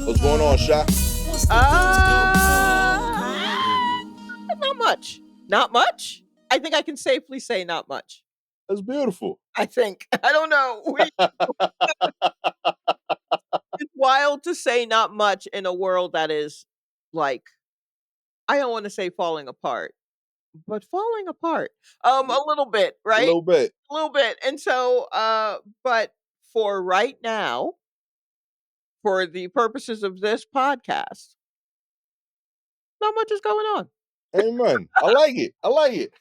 What's going on, Sha? Not much. Not much. I think I can safely say not much. That's beautiful. I think. I don't know. It's wild to say not much in a world that is like, I don't want to say falling apart, but falling apart. A little bit, A right? little bit. A little bit. And so, but for right now, for the purposes of this podcast, not much is going on. Amen. I like it. I like it.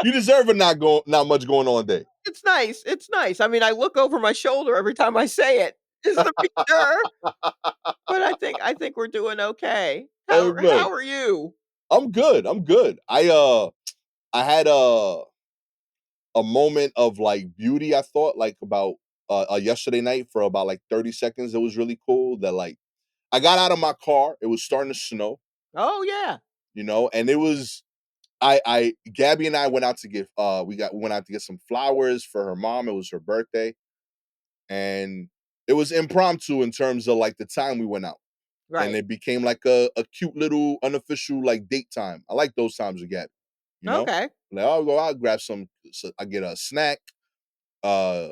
You deserve a not much going on day. It's nice. It's nice. I mean, I look over my shoulder every time I say it, just to be sure. But I think we're doing okay. Amen. How are you? I'm good. I'm good. I had a moment of like beauty, I thought, like about yesterday night for about like 30 seconds. It was really cool that like I got out of my car, it was starting to snow, Oh yeah. and it was I Gabby and I went out to get we went out to get some flowers for her mom. It was her birthday. And it was impromptu in terms of like the time we went out. And Right. it became like a cute little unofficial like date time. I like those times with Gabby, you know? Okay. Like I'll go out, grab some, so I get a snack. Uh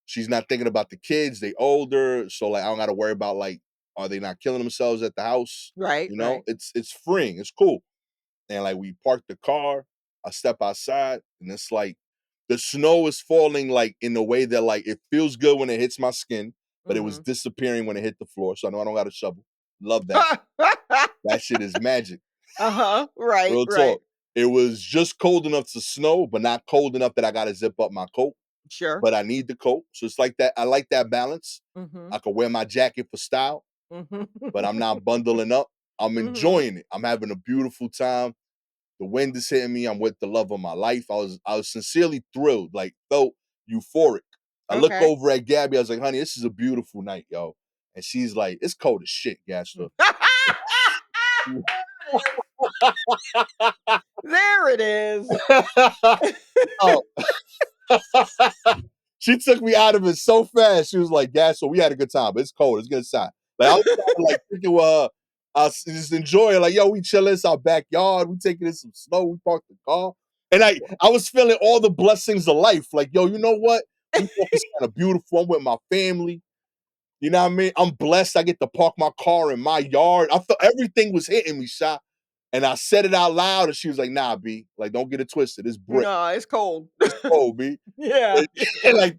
she's not thinking about the kids, they older. So like I don't gotta worry about like, are they not killing themselves at the house? Right. Right. It's freeing, it's cool. And like we parked the car, I step outside, and it's like the snow is falling like in a way that like it feels good when it hits my skin, but it was Mhm. disappearing when it hit the floor. So I know I don't got a shovel. Love that. That shit is magic. Uh-huh. Right. Real Right. talk. It was just cold enough to snow, but not cold enough that I gotta zip up my coat. Sure. But I need the coat. So it's like that. I like that balance. Mhm. I could wear my jacket for style, Mhm. but I'm not bundling up. I'm Mhm. enjoying it. I'm having a beautiful time. The wind is hitting me. I'm with the love of my life. I was sincerely thrilled, like felt euphoric. I look Okay. over at Gabby. I was like, honey, this is a beautiful night, yo. And she's like, it's cold as shit, Gastor. There it is. Oh. She took me out of it so fast. She was like, Gastor, we had a good time, but it's cold. It's good inside. Like I was trying to like thinking with her. I was just enjoying, like, yo, we chilling. It's our backyard. We taking in some snow. We parked the car. And I was feeling all the blessings of life. Like, yo, you know what? New York is kind of beautiful. I'm with my family. You know what I mean? I'm blessed. I get to park my car in my yard. I felt everything was hitting me, shot. And I said it out loud, and she was like, nah, B. Like, don't get it twisted. It's brick. No, it's cold. It's cold, B. Yeah. And like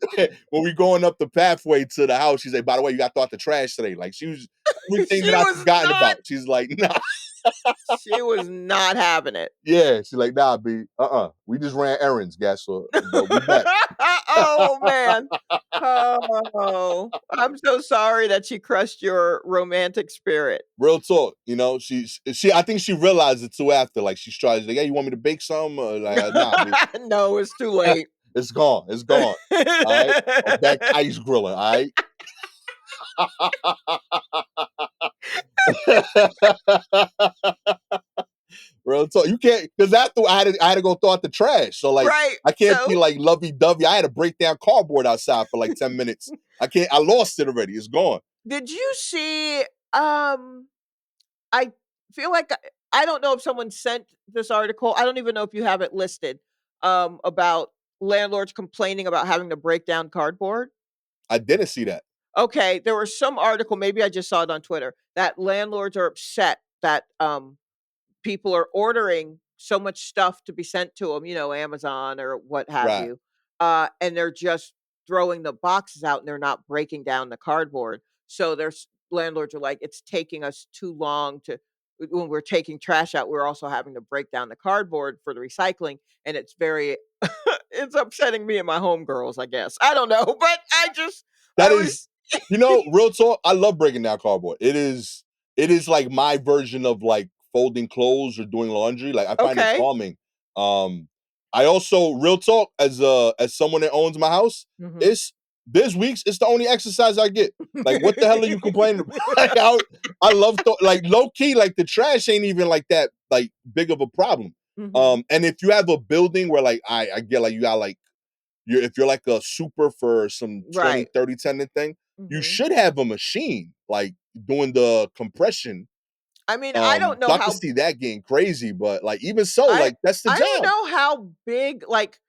when we going up the pathway to the house, she's like, by the way, you got to throw out the trash today. Like she was everything She that I was forgotten not about. She's like, nah. she was not having it. Yeah. She's like, nah, B. We just ran errands, Gastor. But we back. Oh, man. Oh, I'm so sorry that she crushed your romantic spirit. Real talk. She I think she realized it too after. Like she's trying to like, hey, you want me to bake some? Like, nah, B. No, it's too late. It's gone. It's gone. All right. I'm back to ice grilling. All right. Real talk. You can't because after I had to go throw out the trash. So like Right, I can't be so like lovey dovey. I had to break down cardboard outside for like 10 minutes. I lost it already. It's gone. did you see, I feel like I don't know if someone sent this article, I don't even know if you have it listed, about landlords complaining about having to break down cardboard? I didn't see that. Okay, there was some article, maybe I just saw it on Twitter, that landlords are upset that, people are ordering so much stuff to be sent to them, Amazon or what have Right. you, and they're just throwing the boxes out and they're not breaking down the cardboard. So there's landlords are like, it's taking us too long to when we're taking trash out, we're also having to break down the cardboard for the recycling, and it's very it's upsetting me and my homegirls, I guess. I don't know, but That I was is, real talk. I love breaking down cardboard. It is like my version of like folding clothes or doing laundry. Like I find it okay. calming. I also real talk as someone that owns my house. Mhm. It's There's weeks it's the only exercise I get. Like what the hell are you complaining about? Like, I love like low key like the trash ain't even like that like big of a problem. Mhm. And if you have a building where like I get like you got like if you're like a super for some 20, Right. 30 tenant thing, you Mhm. should have a machine like doing the compression. I mean, I don't So know I can how see that getting crazy, but like even so, I like that's the I don't job. know how big, like,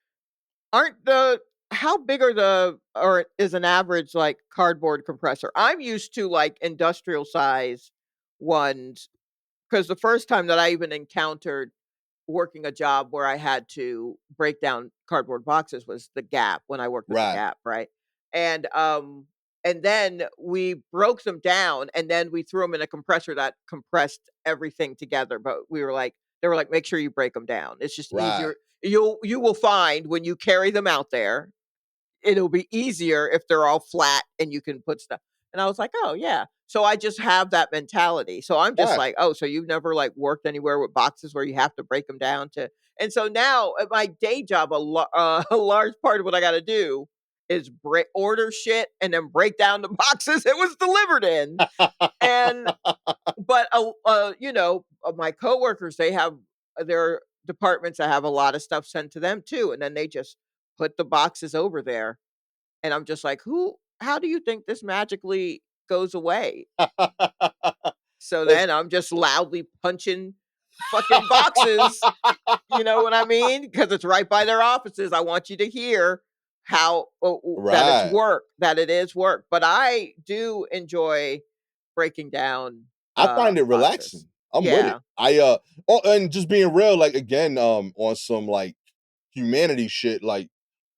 aren't the how big are the or is an average, like, cardboard compressor? I'm used to, like, industrial size ones, because the first time that I even encountered working a job where I had to break down cardboard boxes was the Gap, when I worked at the Right. Gap, right? And, um, and then we broke them down, and then we threw them in a compressor that compressed everything together, but we were like they were like, "Make sure you break them down. It's just Right. easier. You will find when you carry them out there, it'll be easier if they're all flat and you can put stuff." And I was like, "Oh, yeah." So I just have that mentality. So I'm just Right. like, "Oh, so you've never, like, worked anywhere with boxes where you have to break them down to." And so now at my day job, a large part of what I gotta do is order shit and then break down the boxes it was delivered in. And but, my coworkers, they have their departments that have a lot of stuff sent to them too, and then they just put the boxes over there. And I'm just like, "Who how do you think this magically goes away?" So That's then I'm just loudly punching fucking boxes, you know what I mean? Because it's right by their offices. I want you to hear how that it's right. work, that it is work. But I do enjoy breaking down, I find it boxes. relaxing. I'm with it. Yeah. Oh, and just being real, like again, on some like humanity shit, like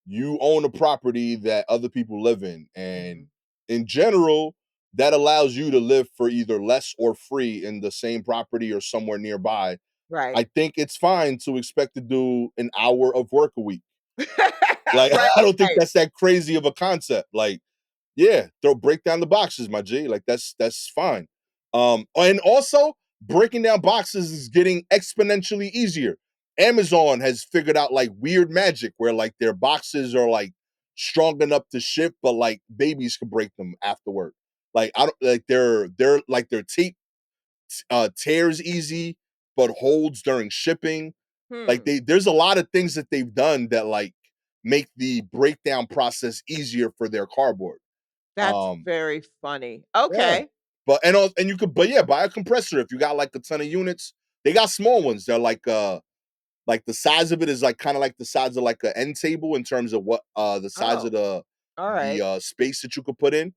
you own a property that other people live in, and Mhm. in general, that allows you to live for either less or free in the same property or somewhere nearby. Right. I think it's fine to expect to do an hour of work a week. Like, Right. I don't think that's that crazy of a concept. Like, yeah, throw break down the boxes, my G. Like that's fine. And also breaking down boxes is getting exponentially easier. Amazon has figured out like weird magic where like their boxes are like strong enough to ship, but like babies can break them afterward. Like I don't like their tape tears easy, but holds during shipping. Like Hmm. there's a lot of things that they've done that like make the breakdown process easier for their cardboard. That's Um, very funny. yeah. Okay. And you could, but yeah, buy a compressor if you got like a ton of units. They got small ones. They're like the size of it is like kind of like the size of like an end table in terms of what the size of Oh, the alright. space that you could put in.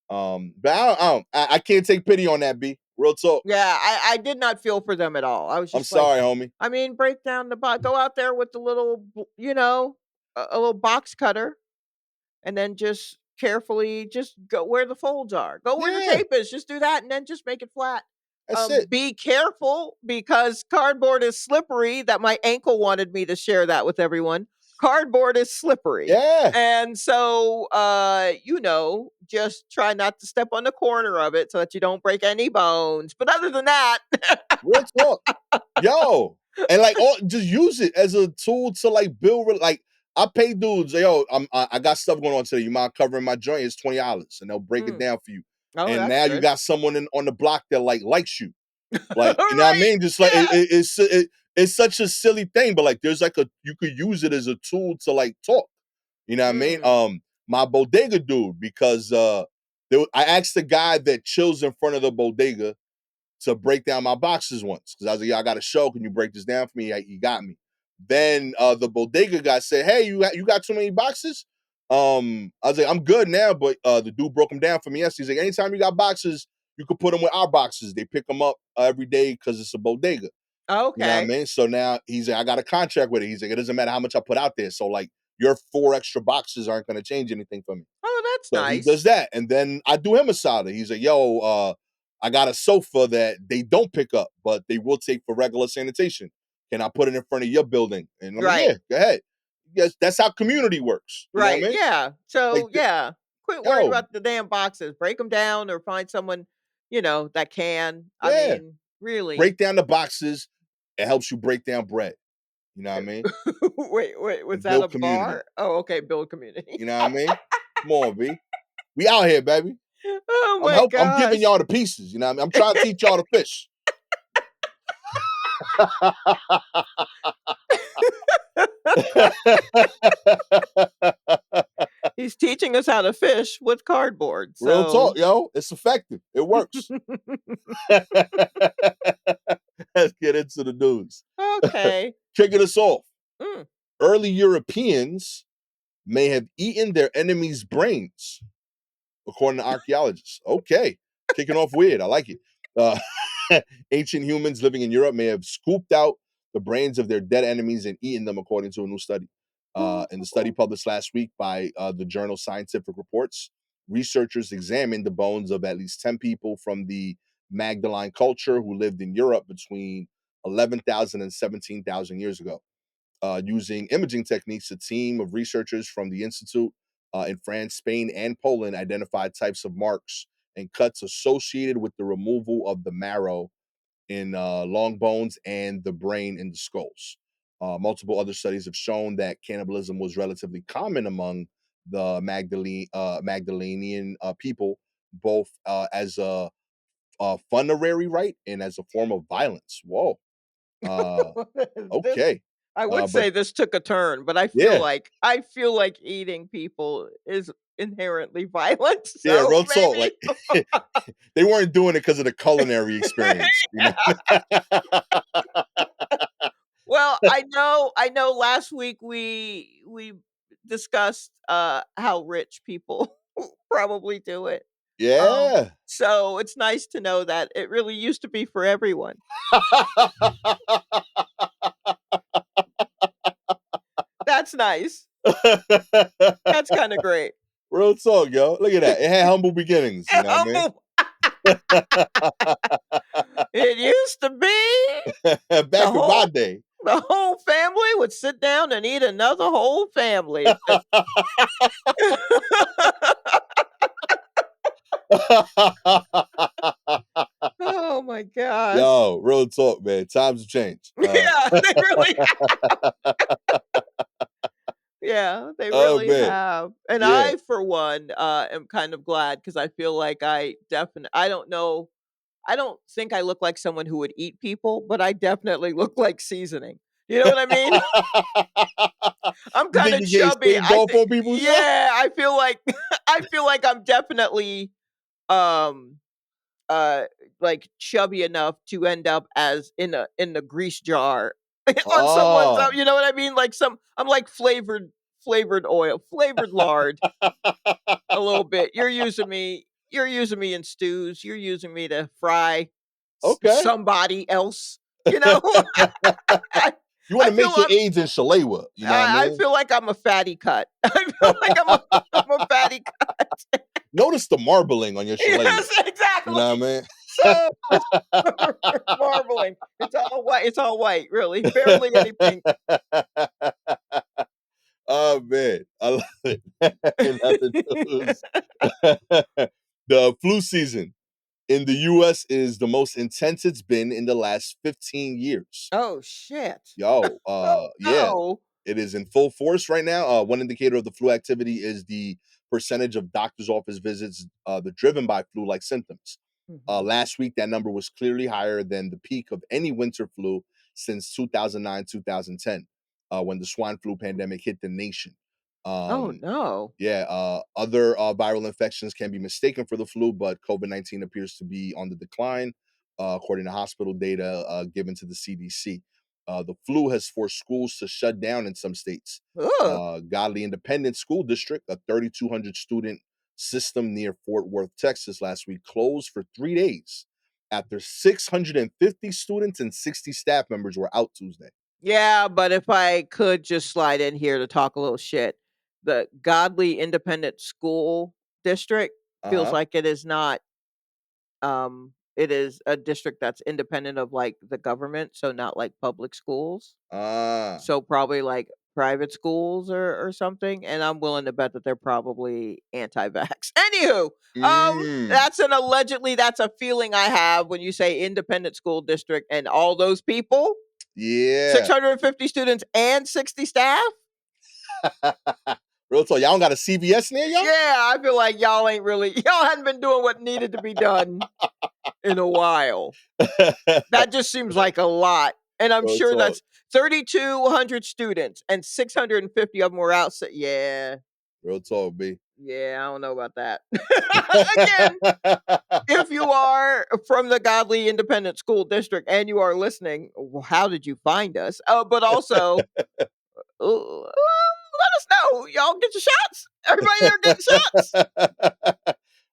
But I can't take pity on that, B. Real talk. Yeah, I did not feel for them at all. I was I'm just like, sorry, homie. I mean, break down the box, go out there with the little, a little box cutter, and then just carefully just go where the folds are. Go where the Yeah, tape is, just do that, and then just make it flat. that's it. Be careful because cardboard is slippery. That my ankle wanted me to share that with everyone. Cardboard is slippery. Yeah, And so, just try not to step on the corner of it so that you don't break any bones. But other than that, real talk. Yo, and like all just use it as a tool to like build like I pay dudes, yo, I got stuff going on today. You mind covering my joint? It's $20 and they'll break it mm, down for you. oh, And that's now you good. got someone on the block that like likes you. Like, you know what I Right. mean? Just like Yeah. it's such a silly thing, but like there's like you could use it as a tool to like talk. You know what I mean? Mm. My bodega dude, because I asked the guy that chills in front of the bodega to break down my boxes once because I was like, "Yeah, I got a show. Can you break this down for me?" He got me. Then the bodega guy said, "Hey, you got too many boxes?" I was like, "I'm good now," but the dude broke them down for me. Yes, he's like, "Anytime you got boxes, you could put them with our boxes. They pick them up every day because it's a bodega." You know what I Okay. mean? So now he's like, "I got a contract with it." He's like, "It doesn't matter how much I put out there. So like your 4 extra boxes aren't going to change anything for me." Oh, that's So he does nice. that, and then I do him a solid. He's like, "Yo, I got a sofa that they don't pick up, but they will take for regular sanitation. Can I put it in front of your building?" And I'm like, Right. "Yeah, go ahead." Yes, that's how community works. You know what Right. I mean? Yeah. Like, So, yeah. Quit worrying yo, about the damn boxes. Break them down or find someone, that can. I yeah, mean, really. break down the boxes. It helps you break down bread. You know what I mean? Wait, was And that build a community. bar? Oh, okay, build community. You know what I mean? Come on, B. We out here, baby. Oh my I'm giving gosh. y'all the pieces. You know what I mean? I'm trying to teach y'all to fish. He's teaching us how to fish with cardboard. Real So talk, yo. It's effective. It works. Let's get into the news. okay. Kicking us off. Mm. Early Europeans may have eaten their enemies' brains, according to archaeologists. Okay. Kicking off weird. I like it. Uh, ancient humans living in Europe may have scooped out the brains of their dead enemies and eaten them, according to a new study. In the study published last week by the journal Scientific Reports, researchers examined the bones of at least 10 people from the Magdalene culture who lived in Europe between 11,000 and 17,000 years ago. Using imaging techniques, a team of researchers from the Institute in France, Spain, and Poland identified types of marks and cuts associated with the removal of the marrow in long bones and the brain in the skulls. Multiple other studies have shown that cannibalism was relatively common among the Magdalenian people, both as a funerary rite and as a form of violence. Whoa. Uh, this okay. I would But say this took a turn, but yeah, I feel like eating people is inherently violent. yeah, So real talk. maybe Like they weren't doing it because of the culinary experience, you know. Well, I know last week we discussed how rich people probably do it. Yeah. So it's nice to know that it really used to be for everyone. That's nice. That's kind of great. Real talk, yo. Look at that. It had humble beginnings, you know what Humble. It used to be I mean? the Back in my whole day. the whole family would sit down and eat another whole family. Oh my gosh. Yo, real talk, man. Times have changed. Yeah, they really yeah, they Oh really man. have. And Yeah. I, for one, am kind of glad because I feel like I don't know, I don't think I look like someone who would eat people, but I definitely look like seasoning. You know what I mean? I'm You kind think of you getting chubby. saved off on people, yo? Yeah, I feel like I feel like I'm definitely um uh like chubby enough to end up as in the grease jar on someone's Oh. you know what I mean? Like I'm like flavored oil, flavored lard a little bit. You're using me in stews. You're using me to fry Okay. somebody else. You know, I, You want I to feel make your AIDS in Shalewa, you know what I I mean? feel like I'm a fatty cut. I feel like I'm a fatty cut. Notice the marbling on your Shalewa. Yes, You know exactly. what I mean? So it's marbling. It's all white. It's all white, really. Barely any pink. Oh man, I love it. In other news, the flu season in the US is the most intense it's been in the last 15 years. Oh shit. Yo, Oh yeah, no. it is in full force right now. One indicator of the flu activity is the percentage of doctor's office visits that are driven by flu-like symptoms. Mhm. Last week, that number was clearly higher than the peak of any winter flu since 2009, 2010, when the swine flu pandemic hit the nation. Oh Um, no. yeah, other viral infections can be mistaken for the flu, but COVID-19 appears to be on the decline, according to hospital data given to the CDC. The flu has forced schools to shut down in some states. Ugh. Godly Independent School District, a 3,200 student system near Fort Worth, Texas, last week closed for 3 days after 650 students and 60 staff members were out Tuesday. Yeah, but if I could just slide in here to talk a little shit, the Godly Independent School District Uh feels huh. like it is not. It is a district that's independent of like the government, so not like public schools. Ah. So probably like private schools or something, and I'm willing to bet that they're probably anti-vax. Anywho, Mm, that's an allegedly that's a feeling I have when you say independent school district and all those people, yeah. 650 students and 60 staff. Real talk. Y'all don't got a CVS near y'all? Yeah, I feel like y'all ain't really y'all hadn't been doing what needed to be done in a while. That just seems like a lot. And I'm Real sure talk. that's 3,200 students and 650 of them were out. So, yeah. Real talk, B. Yeah, I don't know about that. Again, if you are from the godly independent school district and you are listening, how did you find us? But also, let us know. Y'all get your shots. Everybody there getting shots.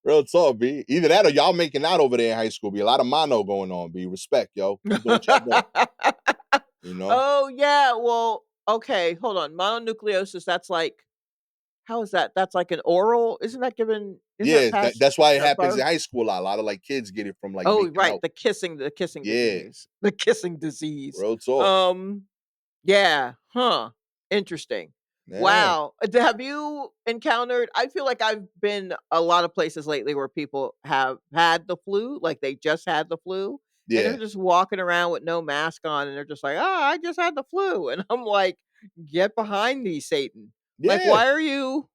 Real talk, B. Either that or y'all making out over there in high school. Be a lot of mono going on, B. Respect, yo. Keep doing what y'all doing. You know? Oh yeah. Well, okay. Hold on. Mononucleosis. That's like how is that? That's like an oral. Isn't that given? Isn't that Yeah, passed that's why it at happens in birth? high school a lot. A lot of like kids get it from like Oh, making right. out. The kissing Yeah, disease. The kissing disease. real talk. Um. Yeah. Huh. Interesting. Yeah, Wow. Have you encountered I feel like I've been a lot of places lately where people have had the flu, like they just had the flu, and they're yeah, just walking around with no mask on and they're just like, "Oh, I just had the flu." And I'm like, "Get behind me, Satan." Like, yeah. why are you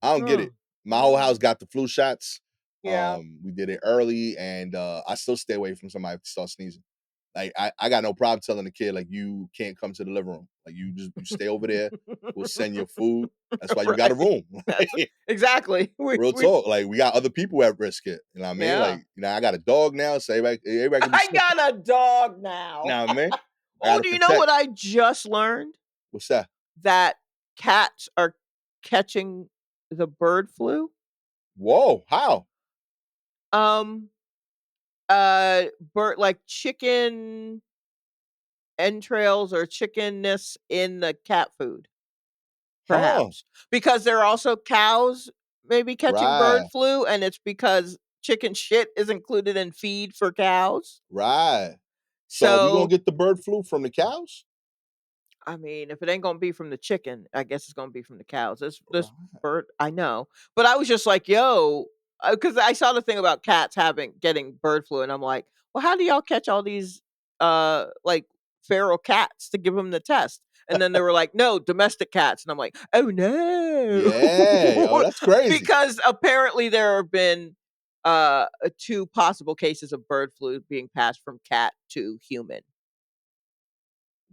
I don't get Ugh. it. My whole house Mm, got the flu shots. yeah. We did it early, and I still stay away from somebody to start sneezing. Like I got no problem telling the kid like you can't come to the living room. Like you stay over there. We'll send your food. That's why you got a Right. room. That's exactly. Real We talk. Like we got other people at risk here. You know what I mean? yeah. Like I got a dog now, so everybody can be I sick. got a dog You now. know what I mean? I Oh, gotta do you know protect. what I just learned? What's that? That cats are catching the bird flu? Whoa! How? Um, bird like chicken entrails or chickenness in the cat food, Huh? perhaps. Because there are also cows maybe catching bird Right. flu, and it's because chicken shit is included in feed for cows. Right. So are we gonna So get the bird flu from the cows? I mean, if it ain't gonna be from the chicken, I guess it's gonna be from the cows. This Right. bird, I know, but I was just like, "Yo," because I saw the thing about cats having getting bird flu, and I'm like, "Well, how do y'all catch all these like feral cats to give them the test?" And then they were like, "No, domestic cats," and I'm like, "Oh no," Yeah. Oh, that's crazy. because apparently there have been two possible cases of bird flu being passed from cat to human.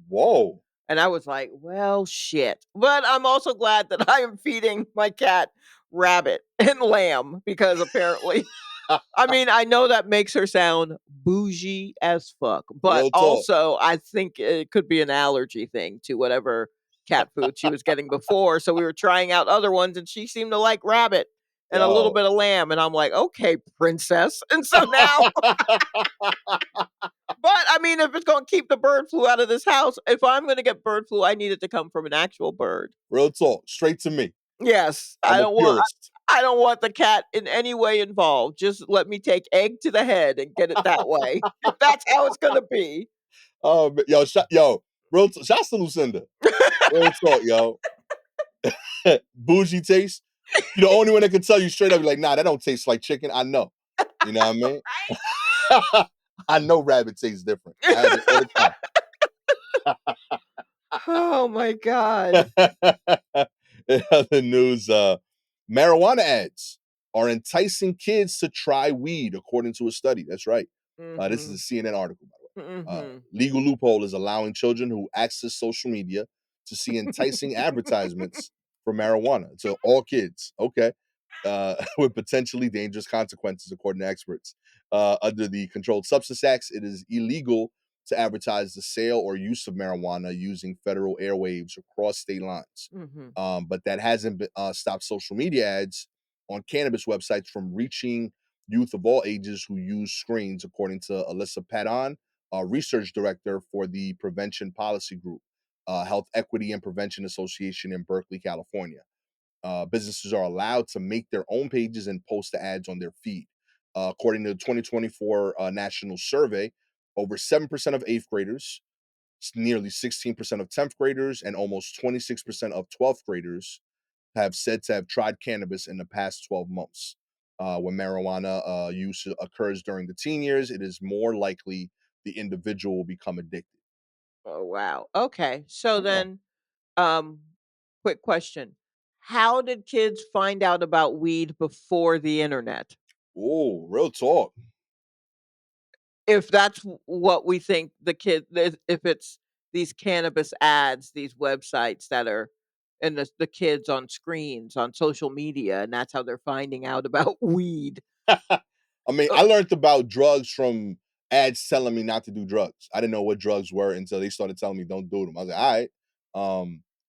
Whoa. And I was like, "Well, shit." But I'm also glad that I am feeding my cat rabbit and lamb because apparently I mean, I know that makes her sound bougie as fuck, but Real talk. also I think it could be an allergy thing to whatever cat food she was getting before. So we were trying out other ones and she seemed to like rabbit and a little Yo. bit of lamb. And I'm like, okay, princess. And so now but I mean, if it's gonna keep the bird flu out of this house, if I'm gonna get bird flu, I need it to come from an actual bird. Real talk. Straight to me. Yes, I'm a purist. I don't want the cat in any way involved. Just let me take egg to the head and get it that way. If that's how it's gonna be. Yo, shouts to Lucinda. Real talk, yo. Bougie taste. You're the only one that can tell you straight up, like, nah, that don't taste like chicken. I know. You know what I mean? I know rabbit tastes different. I have it all the time. Oh my god. In other news, marijuana ads are enticing kids to try weed, according to a study. That's right. This is a Mhm. CNN article, by the way. Mhm. Legal loophole is allowing children who access social media to see enticing advertisements for marijuana to all kids. Okay. With potentially dangerous consequences, according to experts. Under the Controlled Substance Acts, it is illegal to advertise the sale or use of marijuana using federal airwaves across state lines. Mhm. But that hasn't stopped social media ads on cannabis websites from reaching youth of all ages who use screens, according to Alyssa Padon, research director for the Prevention Policy Group, Health Equity and Prevention Association in Berkeley, California. Businesses are allowed to make their own pages and post the ads on their feed. According to the 2024 national survey, over 7% of eighth graders, nearly 16% of 10th graders, and almost 26% of 12th graders have said to have tried cannabis in the past 12 months. When marijuana use occurs during the teen years, it is more likely the individual will become addicted. Oh wow. Okay. So Oh, then um quick question. How did kids find out about weed before the internet? oh, real talk. If that's what we think the kid if it's these cannabis ads, these websites that are and the kids on screens on social media, and that's how they're finding out about weed. I mean, Uh, I learned about drugs from ads telling me not to do drugs. I didn't know what drugs were until they started telling me don't do them. I was like, all right.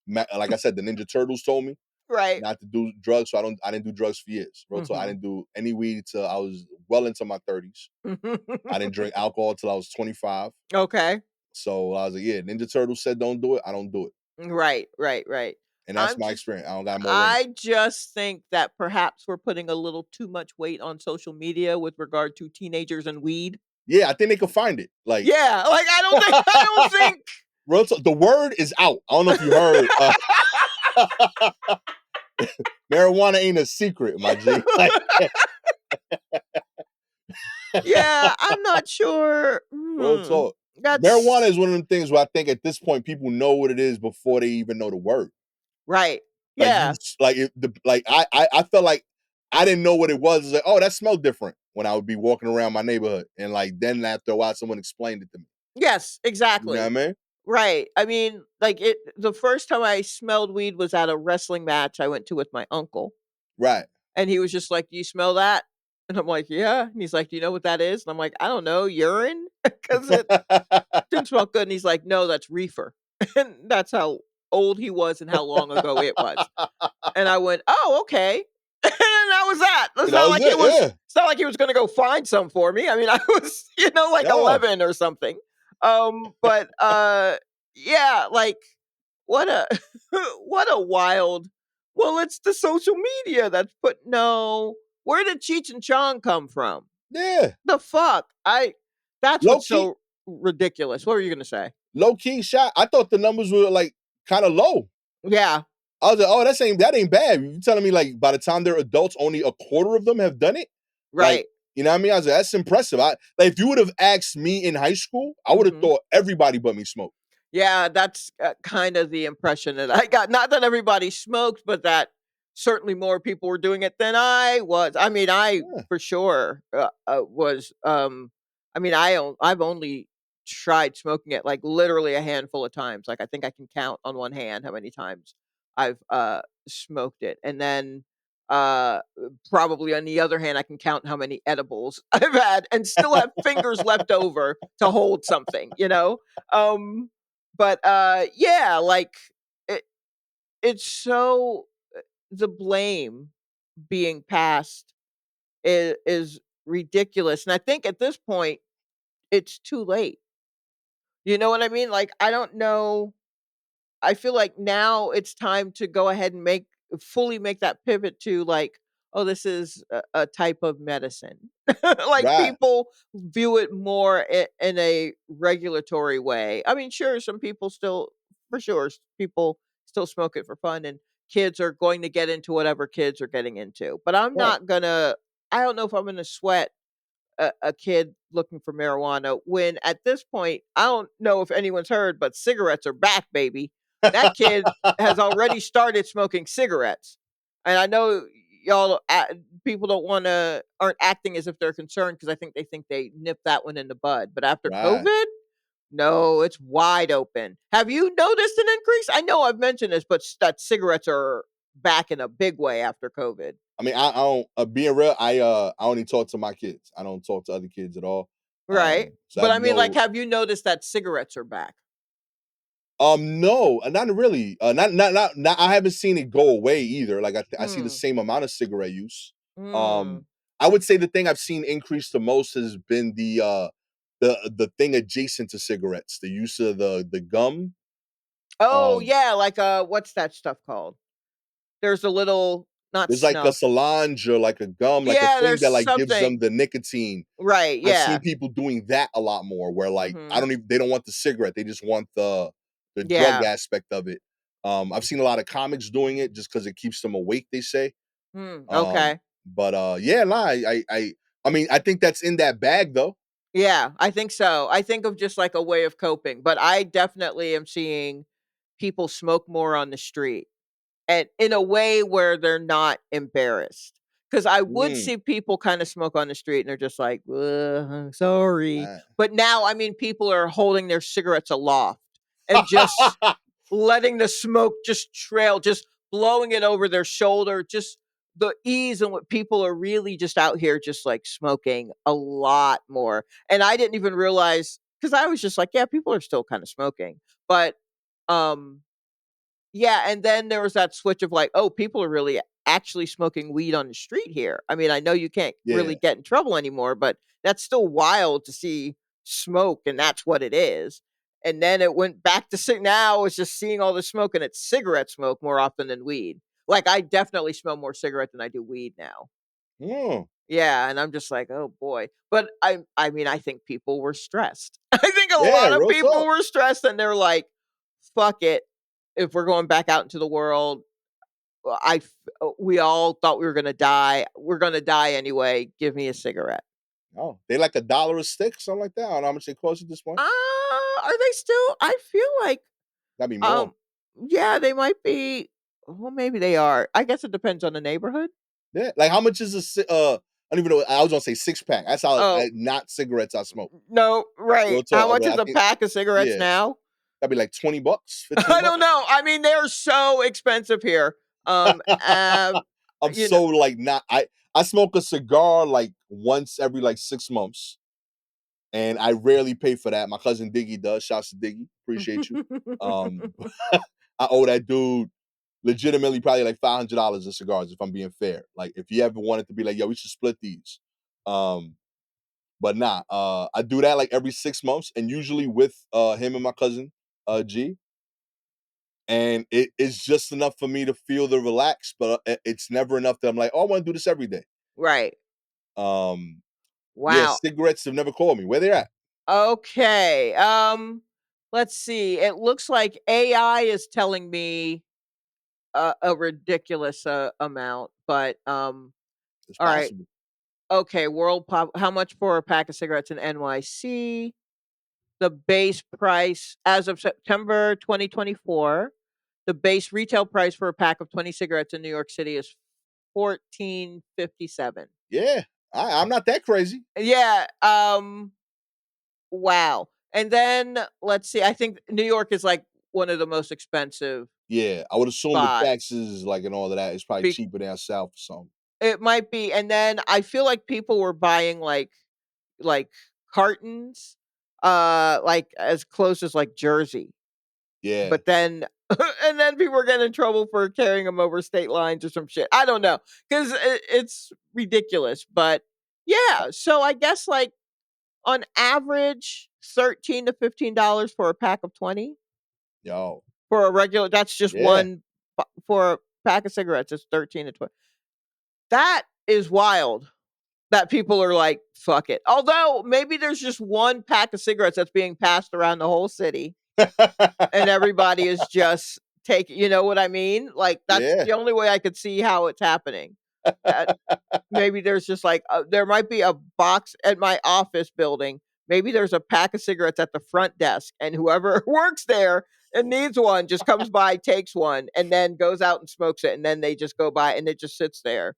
Like I said, the Ninja Turtles told me right. not to do drugs, so I didn't do drugs for years. Real talk, I Mhm. didn't do any weed till I was well into my 30s. I didn't drink alcohol till I was 25. Okay. So I was like, yeah, Ninja Turtles said don't do it. I don't do it, Right, right, right. and that's I'm my just experience. I don't got more range. I just think that perhaps we're putting a little too much weight on social media with regard to teenagers and weed. Yeah, I think they could find it. Like Yeah, like, I don't think real talk, the word is out. I don't know if you heard. Marijuana ain't a secret, my G. Like Yeah, I'm not sure. real talk. Marijuana That's is one of them things where I think at this point people know what it is before they even know the word. right. Like Yeah. like I felt like I didn't know what it was. It's like, oh, that smelled different when I would be walking around my neighborhood, and like then after a while, someone explained it to me. Yes, You know what I exactly. mean? Right. I mean, like, the first time I smelled weed was at a wrestling match I went to with my uncle, Right. and he was just like, "Do you smell that?" And I'm like, "Yeah." And he's like, "Do you know what that is?" And I'm like, "I don't know, urine?" Because it didn't smell good, and he's like, "No, that's reefer." And that's how old he was and how long ago it was. And I went, "Oh, okay." And that was that. It's That not was like it it. was Yeah. it's not like he was gonna go find some for me. I mean, I was, like Yeah. 11 or something. But, yeah, like, what a what a wild well, it's the social media that's put no. Where did Cheech and Chong come from? Yeah. The fuck? That's Low what's key, so ridiculous. What were you gonna say? low key shot. I thought the numbers were like kind of low. Yeah, I was like, oh, that ain't bad. You telling me like by the time they're adults, only a quarter of them have done it? Like, right. you know what I mean? I was like, that's impressive. Like if you would have asked me in high school, I would have Mhm. thought everybody but me smoked. Yeah, that's, kind of the impression that I got. Not that everybody smoked, but that certainly more people were doing it than I was. I mean, I Yeah. for sure, was, I mean, I've only tried smoking it, like, literally a handful of times. Like, I think I can count on one hand how many times I've, smoked it, and then, probably on the other hand, I can count how many edibles I've had and still have fingers left over to hold something, you know? Um but, yeah, like, it it's so the blame being passed is ridiculous, and I think at this point, it's too late. You know what I mean? Like, I don't know. I feel like now it's time to go ahead and fully make that pivot to, like, oh, this is a type of medicine. Like, Right. people view it more in a regulatory way. I mean, sure, some people still, for sure, people still smoke it for fun, and kids are going to get into whatever kids are getting into. But Right. I don't know if I'm gonna sweat a kid looking for marijuana when at this point, I don't know if anyone's heard, but cigarettes are back, baby. That kid has already started smoking cigarettes. And I know y'all people aren't acting as if they're concerned because I think they think they nipped that one in the bud. But after Right. COVID, no, it's wide open. Have you noticed an increase? I know I've mentioned this, but that cigarettes are back in a big way after COVID. I mean, I don't being real, I only talk to my kids. I don't talk to other kids at all. Right. So I But have I mean, like, no have you noticed that cigarettes are back? no, not really. Not I haven't seen it go away either. Like I see the Hmm. same amount of cigarette use. Um, Mm. I would say the thing I've seen increase the most has been the thing adjacent to cigarettes, the use of the gum. Oh, Um, yeah, like, what's that stuff called? There's a little not there's like a snuff. Solange or like a gum, like a Yeah, thing there's that like gives them something. the nicotine. Right, I've seen yeah. people doing that a lot more where like I Mhm. don't even they don't want the cigarette, they just want the drug Yeah. aspect of it. I've seen a lot of comics doing it just because it keeps them awake, they say. Okay. But yeah, nah, I mean, I think that's in that bag though. Yeah, I think so. I think of just like a way of coping, but I definitely am seeing people smoke more on the street. And in a way where they're not embarrassed, because I would Mm, see people kinda smoke on the street and they're just like, sorry." right. But now, I mean, people are holding their cigarettes aloft and just letting the smoke just trail, just blowing it over their shoulder, just the ease and what people are really just out here just like smoking a lot more. And I didn't even realize because I was just like, yeah, people are still kind of smoking. But um yeah, and then there was that switch of like, oh, people are really actually smoking weed on the street here. I mean, I know you can't Yeah. really get in trouble anymore, but that's still wild to see smoke, and that's what it is. And then it went back to now it's just seeing all the smoke, and it's cigarette smoke more often than weed. Like I definitely smell more cigarette than I do weed now. Mm. Yeah, and I'm just like, oh boy. But I mean, I think people were stressed. I think a Yeah, lot of real people talk. were stressed and they're like, fuck it. If we're going back out into the world, we all thought we were gonna die. We're gonna die anyway. Give me a cigarette. Oh, they like $1 a stick, something like that. I don't know how much they cost at this point. Are they still? I feel like, Gotta be more. um, yeah, they might be. Well, maybe they are. I guess it depends on the neighborhood. Yeah, like how much is I don't even know. I was gonna say 6 pack. That's how Oh not cigarettes I smoke. no, right? Real How talk. I much mean, is I a think pack of cigarettes yeah, now? that'd be like $20, I 15 bucks. don't know. I mean, they're so expensive here. Um, uh, I'm you know, so like not. I smoke a cigar like once every like 6 months, and I rarely pay for that. My cousin Diggy does. Shouts to Diggy. Appreciate you. Um, I owe that dude legitimately probably like $500 in cigars if I'm being fair. Like if you ever wanted to be like, yo, we should split these. Um, but nah, I do that like every 6 months, and usually with him and my cousin G, and it is just enough for me to feel the relax, but it's never enough that I'm like, oh, I want to do this every day. right? Um, yeah, Wow. cigarettes have never called me. Where they at? Okay. Let's see. It looks like AI is telling me a ridiculous amount, but It's all right. possible. Okay, world pop. How much for a pack of cigarettes in NYC? The base price as of September 2024, the base retail price for a pack of 20 cigarettes in New York City is 14.57. Yeah, I'm not that crazy. Yeah. Wow. And then let's see. I think New York is like one of the most expensive Yeah, I would assume the spots. taxes, like and all of that, is probably Be- cheaper down south or something. it might be. And then I feel like people were buying like cartons, like as close as like Jersey. Yeah. But then and then people were getting in trouble for carrying them over state lines or some shit. I don't know because it's ridiculous. But yeah, so I guess like on average, $13 to $15 for a pack of 20 Yo. for a regular. That's just Yeah. one for a pack of cigarettes. It's 13 to 20. That is wild. That people are like, fuck it. Although maybe there's just one pack of cigarettes that's being passed around the whole city and everybody is just taking, you know what I mean? Like that's Yeah. the only way I could see how it's happening. That maybe there's just like there might be a box at my office building. Maybe there's a pack of cigarettes at the front desk, and whoever works there and needs one just comes by, takes one, and then goes out and smokes it, and then they just go by and it just sits there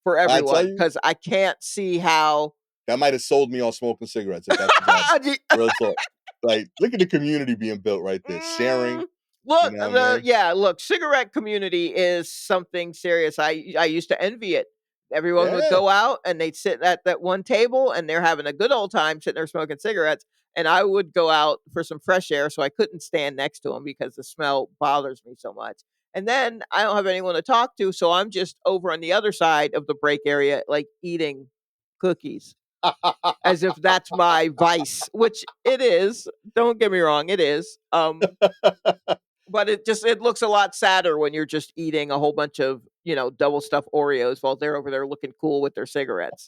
for I tell everyone you, because I can't see how. that might have sold me on smoking cigarettes if that's what's happening. Real talk. Like, look at the community being built right there. Sharing, Mm, you look, know what I mean? look, cigarette community is something serious. I used to envy it. Everyone would Yeah. go out and they'd sit at that one table and they're having a good old time sitting there smoking cigarettes. And I would go out for some fresh air, so I couldn't stand next to them because the smell bothers me so much. And then I don't have anyone to talk to, so I'm just over on the other side of the break area, like eating cookies as if that's my vice, which it is. Don't get me wrong, it is. But it looks a lot sadder when you're just eating a whole bunch of, double stuffed Oreos while they're over there looking cool with their cigarettes.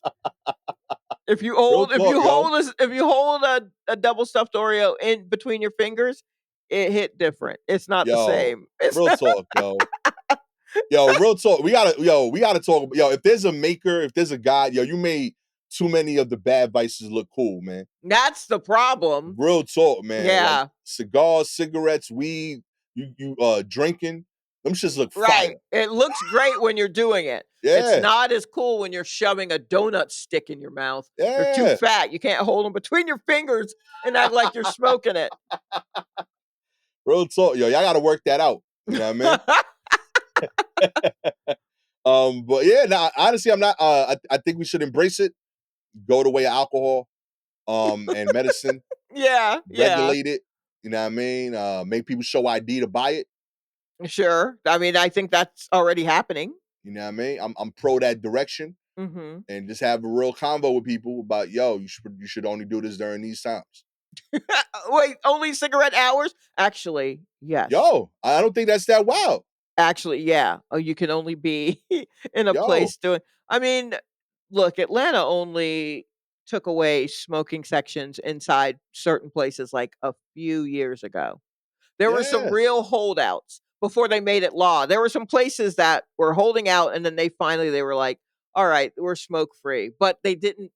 If you Real hold if talk, you yo. hold if you hold a double stuffed Oreo in between your fingers, it hit different. It's not the Yo. same. It's Real talk, yo. Yo, real talk. We gotta talk. Yo, if there's a maker, if there's a guy, yo, you made too many of the bad vices look cool, man. that's the problem. Real talk, man. Like Yeah. cigars, cigarettes, weed, you drinking, them shits look Right. fire. It looks great when you're doing it. It's Yeah, not as cool when you're shoving a donut stick in your mouth. They're too yeah. fat. You can't hold them between your fingers and act like you're smoking it. Real talk, yo, y'all got to work that out. You know what I mean? But yeah, nah, honestly, I'm not. I think we should embrace it. Go the way of alcohol, and medicine. Yeah, yeah. Regulate it. You know what I mean? Make people show ID to buy it. Sure. I mean, I think that's already happening. You know what I mean? I'm pro that direction, Mhm. and just have a real convo with people about, yo, you should only do this during these times. Wait, only cigarette hours? Actually, yes. Yo, I don't think that's that wild. Actually, yeah. Oh, you can only be in a Yo, place doing I mean, look, Atlanta only took away smoking sections inside certain places like a few years ago. There were some yeah, real holdouts before they made it law. There were some places that were holding out and then they were like, "All right, we're smoke free." But they didn't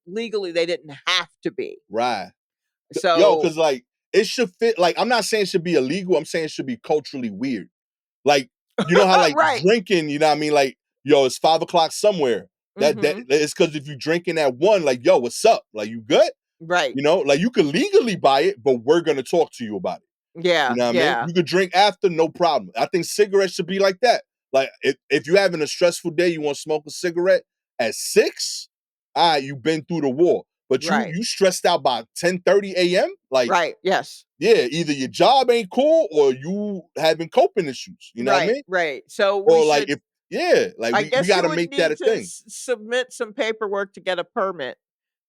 have to be. right. Yo, So, because like it should fit. Like, I'm not saying it should be illegal. I'm saying it should be culturally weird. Like, you know how like right. drinking, you know what I mean? Like, yo, it's 5 o'clock somewhere. That Mhm. it's because if you drinking at one, like, yo, what's up? Like, you good? Right. You know, like you could legally buy it, but we're gonna talk to you about it. You Yeah, know what I mean? yeah. You could drink after, no problem. I think cigarettes should be like that. Like, if you're having a stressful day, you want to smoke a cigarette at 6, all right, you've been through the war. But you Right. you stressed out by 10:30 a.m. Like, Right. Yes. yeah, either your job ain't cool or you having coping issues. You know what I Right, mean? right. So we Or like should if yeah, like I we guess got you to would make that need a to thing. submit some paperwork to get a permit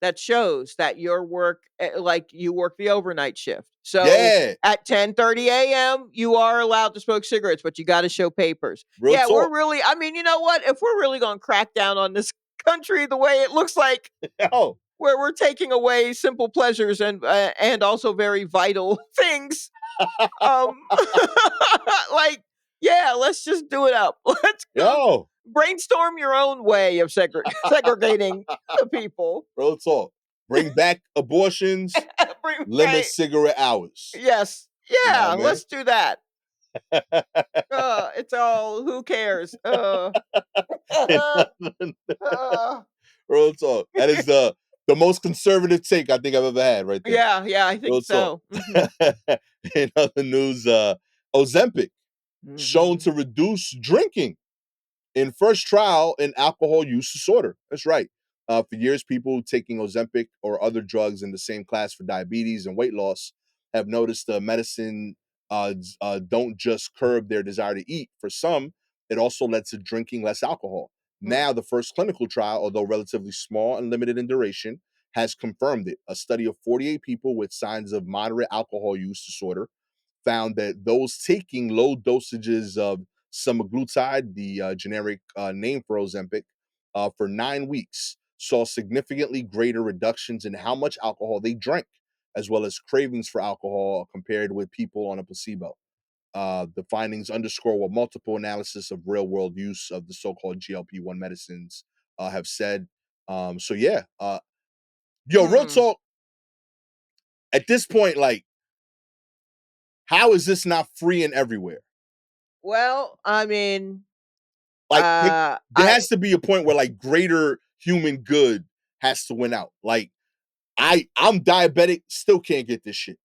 that shows that your work like you work the overnight shift. So Yeah, at 10:30 a.m. you are allowed to smoke cigarettes, but you got to show papers. real Yeah, we're talk. really I mean, you know what? If we're really going to crack down on this country the way it looks like Yo, where we're taking away simple pleasures and also very vital things. Um, like, yeah, let's just do it up. Let's go yo, brainstorm your own way of segregating the people. real talk. Bring back abortions, limit Right. cigarette hours. Yes. You know Yeah, what let's do that. It's all who cares? I mean? Uh, Real talk. That is the most conservative take I think I've ever had right there. yeah, yeah, I think Real talk. so. Mhm. In other news, Ozempic shown Mhm. to reduce drinking in first trial in alcohol use disorder. That's right. For years, people taking Ozempic or other drugs in the same class for diabetes and weight loss have noticed the medicine don't just curb their desire to eat. For some, it also led to drinking less alcohol. Hmm. Now, the first clinical trial, although relatively small and limited in duration, has confirmed it. A study of 48 people with signs of moderate alcohol use disorder found that those taking low dosages of semaglutide, the generic name for Ozempic, for 9 weeks saw significantly greater reductions in how much alcohol they drank, as well as cravings for alcohol compared with people on a placebo. The findings underscore what multiple analysis of real world use of the so called GLP-1 medicines have said. So, yeah, yo, real Hmm. talk, at this point, like, how is this not free and everywhere? Well, I mean, Like, there I has to be a point where like greater human good has to win out. Like, I'm diabetic, still can't get this shit.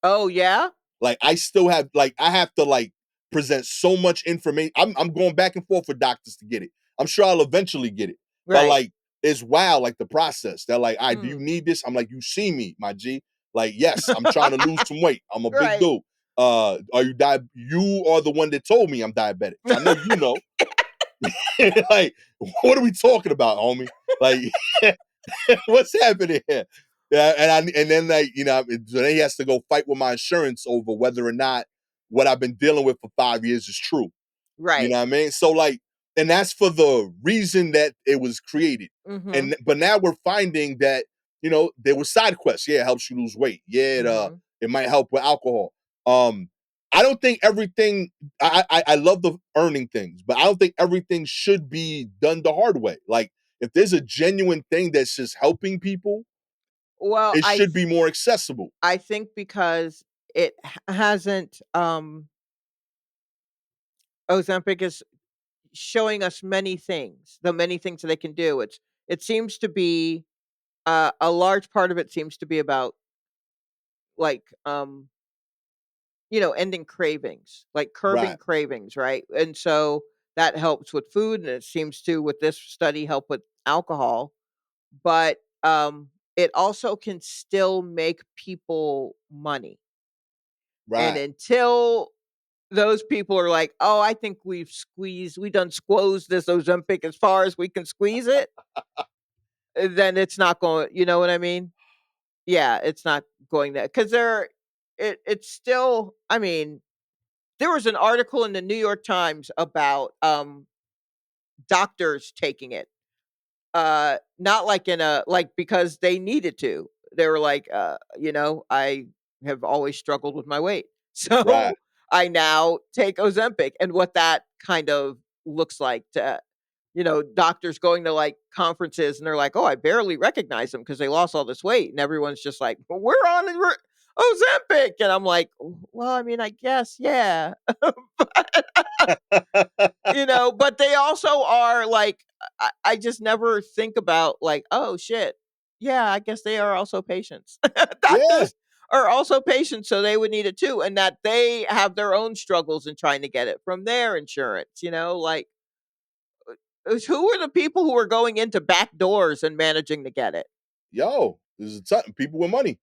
oh yeah? Like, I still have like I have to like present so much information. I'm going back and forth with doctors to get it. I'm sure I'll eventually get it. But Right. like it's wild, like the process. They're like, all right, do you Mm. need this? I'm like, you see me, my G. Like, yes, I'm trying to lose some weight. I'm a big Right. dude. Are you you are the one that told me I'm diabetic. So I know you know. Like, what are we talking about, homie? Like, what's happening here? Yeah, and then like so then he has to go fight with my insurance over whether or not what I've been dealing with for 5 years is true. You Right. know what I mean? So like, and that's for the reason that it was created. Mhm. And but now we're finding that there were side quests. Yeah, it helps you lose weight. Yeah, Mhm. it might help with alcohol. Um, I don't think everything. I love the earning things, but I don't think everything should be done the hard way. Like if there's a genuine thing that's just helping people, Well, it should be more accessible. I think because it hasn't Ozempic is showing us many things, the many things that they can do. It seems to be a large part of it seems to be about like ending cravings, like curbing Right. cravings, right? And so that helps with food, and it seems to, with this study, help with alcohol. But it also can still make people money. And Right. until those people are like, "Oh, I think we done squoze this Ozempic as far as we can squeeze it," then it's not going, you know what I mean? Yeah, it's not going there because it's still, I mean, there was an article in the New York Times about doctors taking it. Not like in a, like, because they needed to. They were like, I have always struggled with my weight. Right. So I now take Ozempic, and what that kind of looks like to, doctors going to like conferences, and they're like, "Oh, I barely recognize them because they lost all this weight." And everyone's just like, "Well, we're on Ozempic." And I'm like, "Well, I mean, I guess, yeah." But they also are like, I just never think about like, oh shit, yeah, I guess they are also patients. Yeah. Doctors are also patients, so they would need it too, and that they have their own struggles in trying to get it from their insurance. Like, who are the people who are going into back doors and managing to get it? Yo, there's a ton people with money.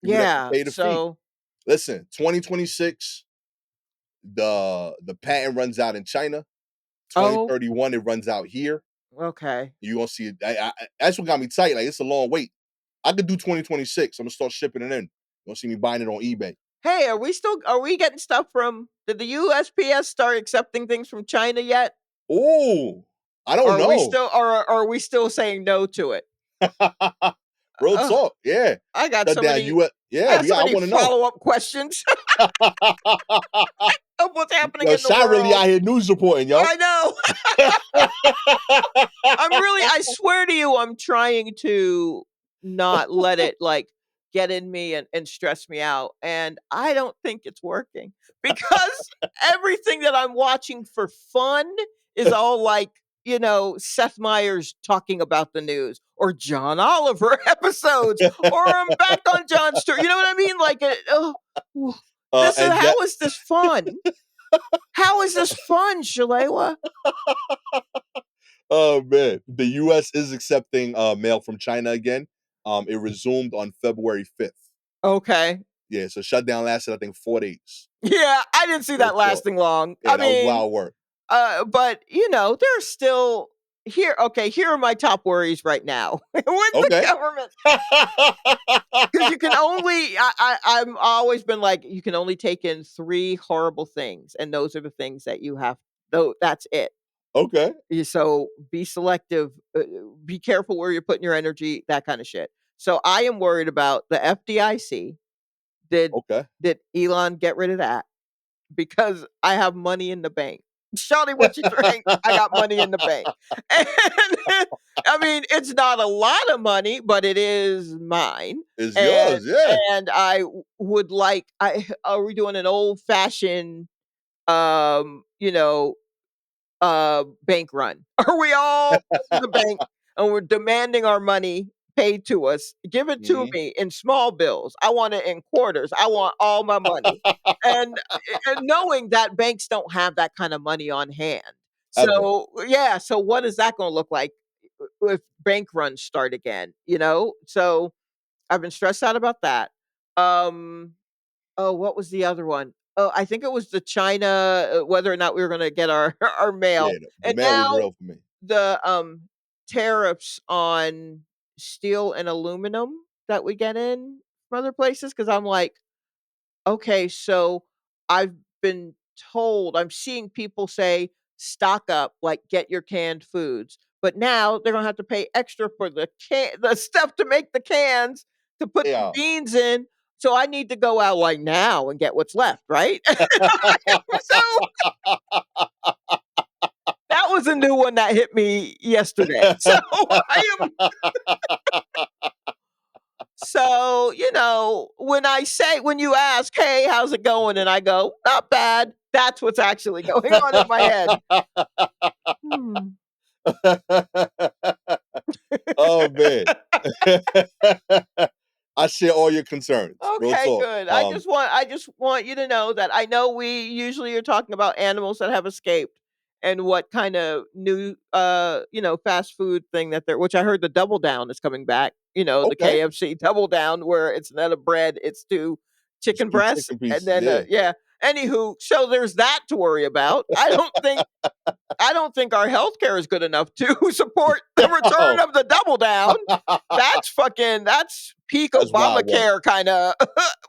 People that can Yeah, pay the fee. so Listen, 2026, the patent runs out in China. oh, 2031, it runs out here. okay. You gonna see it. That's what got me tight. Like, it's a long wait. I could do 2026. I'm gonna start shipping it in. You gonna see me buying it on eBay. Hey, are we getting stuff from, did the USPS start accepting things from China yet? Oh, I don't Or know. are we still saying no to it? Real Ugh, talk. Yeah. I got Shut so down many US. I Yeah, have we so I many wanna know. follow-up questions of what's happening Yo, in the Shy really world. out here news reporting, yo. I know. I swear to you, I'm trying to not let it like get in me and stress me out. And I don't think it's working because everything that I'm watching for fun is all like, Seth Meyers talking about the news or John Oliver episodes, or I'm back on John Stewart. You know what I mean? Like, And how is this fun? How is this fun, Shalewa? oh man, the US is accepting mail from China again. It resumed on February 5th. Okay. Yeah, so shutdown lasted, I think, 4 days. Yeah, I didn't see Real that talk. lasting long. Yeah, I that was mean, wild work. but there's still here. Okay, here are my top worries right now with the Okay. government, because you can only. I'm always been like, you can only take in three horrible things, and those are the things that you have. Though that's it. Okay. So be selective. Be careful where you're putting your energy. That kind of shit. So I am worried about the FDIC. Did Okay. did Elon get rid of that? Because I have money in the bank. Shawty, what you drink? I got money in the bank. And I mean, it's not a lot of money, but it is mine. It's And yours, yeah. would like, are we doing an old fashioned um, you know, bank run? Are we all going to the bank and we're demanding our money paid to us? Give it to Mhm. me in small bills. I want it in quarters. I want all my money. And, knowing that banks don't have that kind of money on hand. Ever. So, yeah, so what is that going to look like if bank runs start again, So I've been stressed out about that. Um Oh, what was the other one? Oh, I think it was the China, whether or not we were gonna get our our mail. Yeah, the And mail was now real for me. the, tariffs on steel and aluminum that we get in from other places, because 'cause I'm like, "Okay, so I've been told, I'm seeing people say, 'Stock up, like, get your canned foods.'" But now they're gonna have to pay extra for the stuff to make the cans to put the Yeah. beans in, so I need to go out, like, now and get what's left, right? So, that was a new one that hit me yesterday. So, I am so, when you ask, "Hey, how's it going?" And I go, "Not bad," that's what's actually going on in my head. Hmm. Oh man. I share all your concerns. Real Okay, talk. good. I just want you to know that I know we usually are talking about animals that have escaped and what kind of new fast food thing that they're which I heard the double down is coming back, the Okay. KFC double down where it's not a bread, it's two It's chicken 2 breasts chicken and pieces, then yeah. yeah. Anywho, so there's that to worry about. I don't think our healthcare is good enough to support the return Oh, of the double down. That's peak that's wild work. Obamacare kind of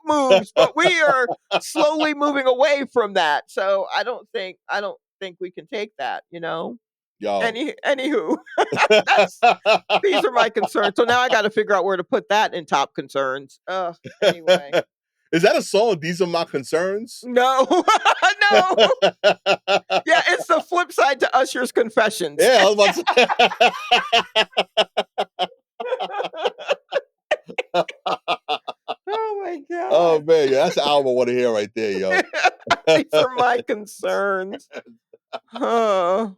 moves, but we are slowly moving away from that. So I don't think we can take that. Yo. Anywho, that's these are my concerns. So now I got to figure out where to put that in top concerns. Anyway. Is that a song? These are my concerns? No. No. Yeah, it's the flip side to Usher's Confessions. Yeah, I was about to Oh my Oh, god. man, yeah, that's the album I wanna hear right there, yo. These are my concerns. Huh.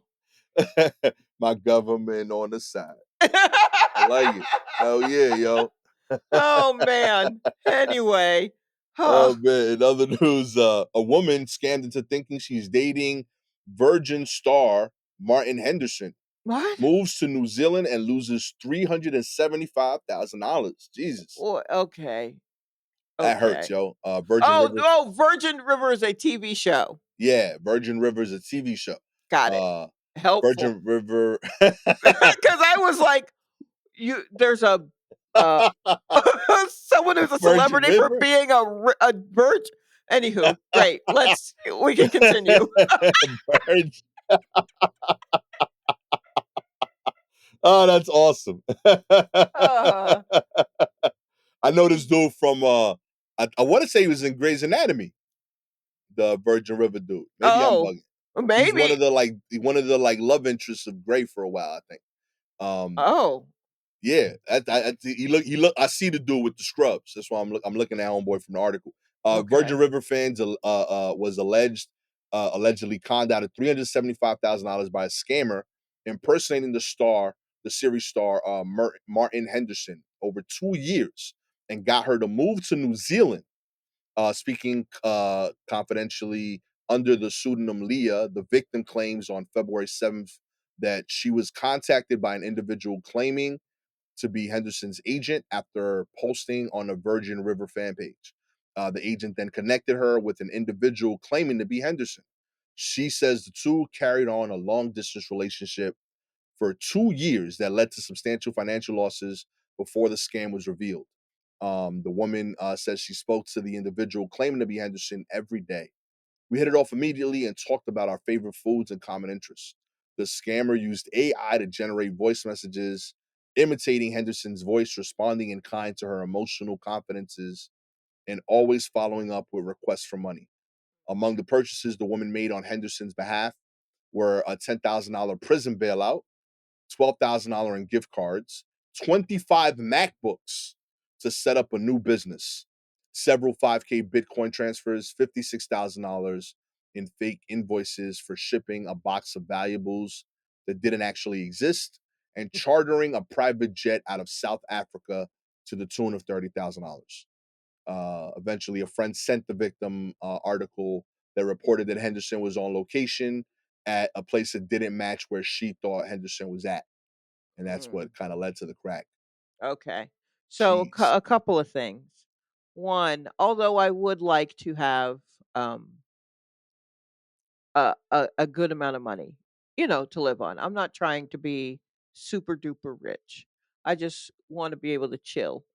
My government on the side. I like it. Hell yeah, yo. Oh, man. Anyway. Huh. Oh, man, in other news, a woman scammed into thinking she's dating Virgin star Martin Henderson, What? moves to New Zealand and loses $375,000. Jesus, Okay. that hurts, Okay. yo. Virgin Oh, River, no, Virgin River is a TV show. yeah, Virgin River is a TV show. Got it. Uh, Helpful. Virgin River, Because I was like, there's a uh someone who's a Virgin celebrity for River, being a virgin. Anywho, great. We can continue. Virgin. Oh, that's awesome. Uh, I know this dude from I want to say he was in Grey's Anatomy, the Virgin River dude. Maybe I'm oh, bugging. He's maybe. one of the like love interests of Grey for a while, I think. Um, Oh, yeah, he look. I see the dude with the scrubs. That's why I'm looking at homeboy from the article. Virgin okay. River fans was allegedly conned out of $375,000 by a scammer impersonating the series star Martin Henderson over 2 years, and got her to move to New Zealand. Speaking confidentially under the pseudonym Leah, the victim claims on February 7th that she was contacted by an individual claiming to be Henderson's agent after posting on a Virgin River fan page. The agent then connected her with an individual claiming to be Henderson. She says the two carried on a long distance relationship for 2 years that led to substantial financial losses before the scam was revealed. The woman says she spoke to the individual claiming to be Henderson every day. We hit it off immediately and talked about our favorite foods and common interests. The scammer used AI to generate voice messages, imitating Henderson's voice, responding in kind to her emotional confidences, and always following up with requests for money. Among the purchases the woman made on Henderson's behalf were a $10,000 prison bailout, $12,000 in gift cards, 25 MacBooks to set up a new business, several 5K Bitcoin transfers, $56,000 in fake invoices for shipping a box of valuables that didn't actually exist, and chartering a private jet out of South Africa to the tune of $30,000. Eventually, a friend sent the victim article that reported that Henderson was on location at a place that didn't match where she thought Henderson was at, and that's Mm, what kind of led to the crack. okay. So Jeez. a couple of things. One, although I would like to have um a good amount of money, to live on. I'm not trying to be super duper rich. I just want to be able to chill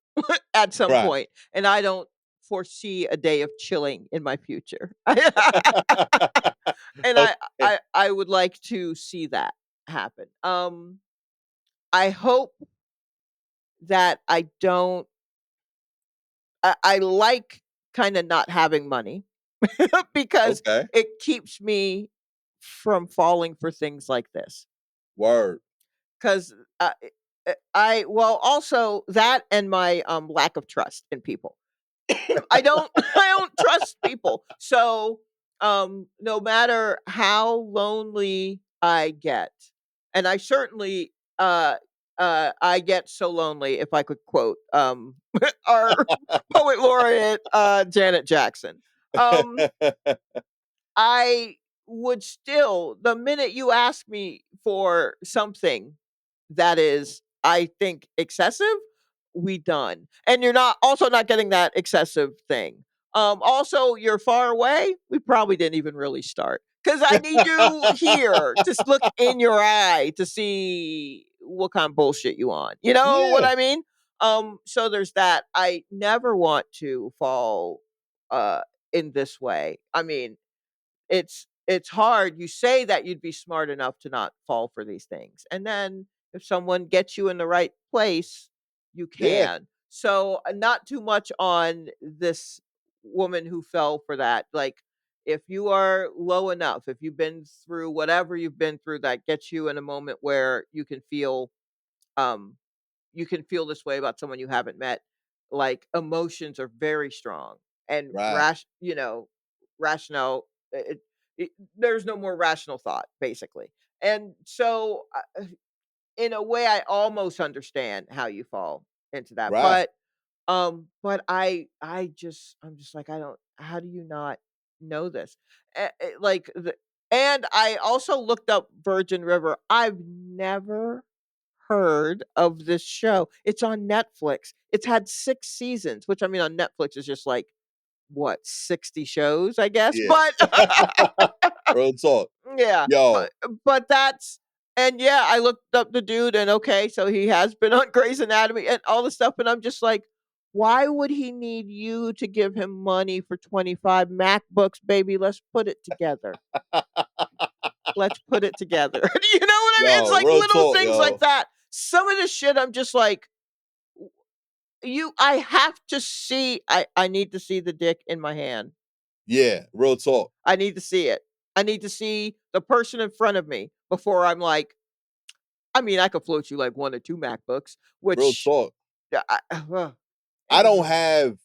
at some Right. point, and I don't foresee a day of chilling in my future. And I Okay. I I would like to see that happen. I hope that I like kind of not having money because Okay. it keeps me from falling for things like this. Word. 'Cause, I well, also that and my, lack of trust in people. I don't trust people. So, no matter how lonely I get, and I certainly, I get so lonely, if I could quote our poet laureate Janet Jackson. Um, I would still, the minute you ask me for something that is, I think, excessive, we done. And you're not also not getting that excessive thing. Also, you're far away. We probably didn't even really start because I need you here to look in your eye to see what kind of bullshit you on. You know what Yeah, I mean? So there's that. I never want to fall uh in this way. I mean, it's hard. You say that you'd be smart enough to not fall for these things. And then if someone gets you in the right place, you yeah, can. So, not too much on this woman who fell for that. Like, if you are low enough, if you've been through whatever you've been through that gets you in a moment where um you can feel this way about someone you haven't met, like emotions are very strong and right, rational. There's no more rational thought, basically. And so, in a way, I almost understand how you fall into that. right, But I'm just like, I don't. How do you not know this? Like, and I also looked up Virgin River. I've never heard of this show. It's on Netflix. It's had 6 seasons, which, I mean, on Netflix is just like, what, 60 shows, I guess? yeah. But Real talk. yeah, Yo, but that's and yeah, I looked up the dude and okay, so he has been on Grey's Anatomy and all this stuff, and I'm just like, why would he need you to give him money for 25 MacBooks, baby? Let's put it together. Let's put it together. You know what I mean? It's yo, like real little talk, things like yo. that. Some of the shit I'm just like, you I have to see I need to see the dick in my hand. Yeah, real talk, I need to see it. I need to see the person in front of me before I'm like, I mean, I could float you like 1 or 2 MacBooks, real which talk. I don't anywho. have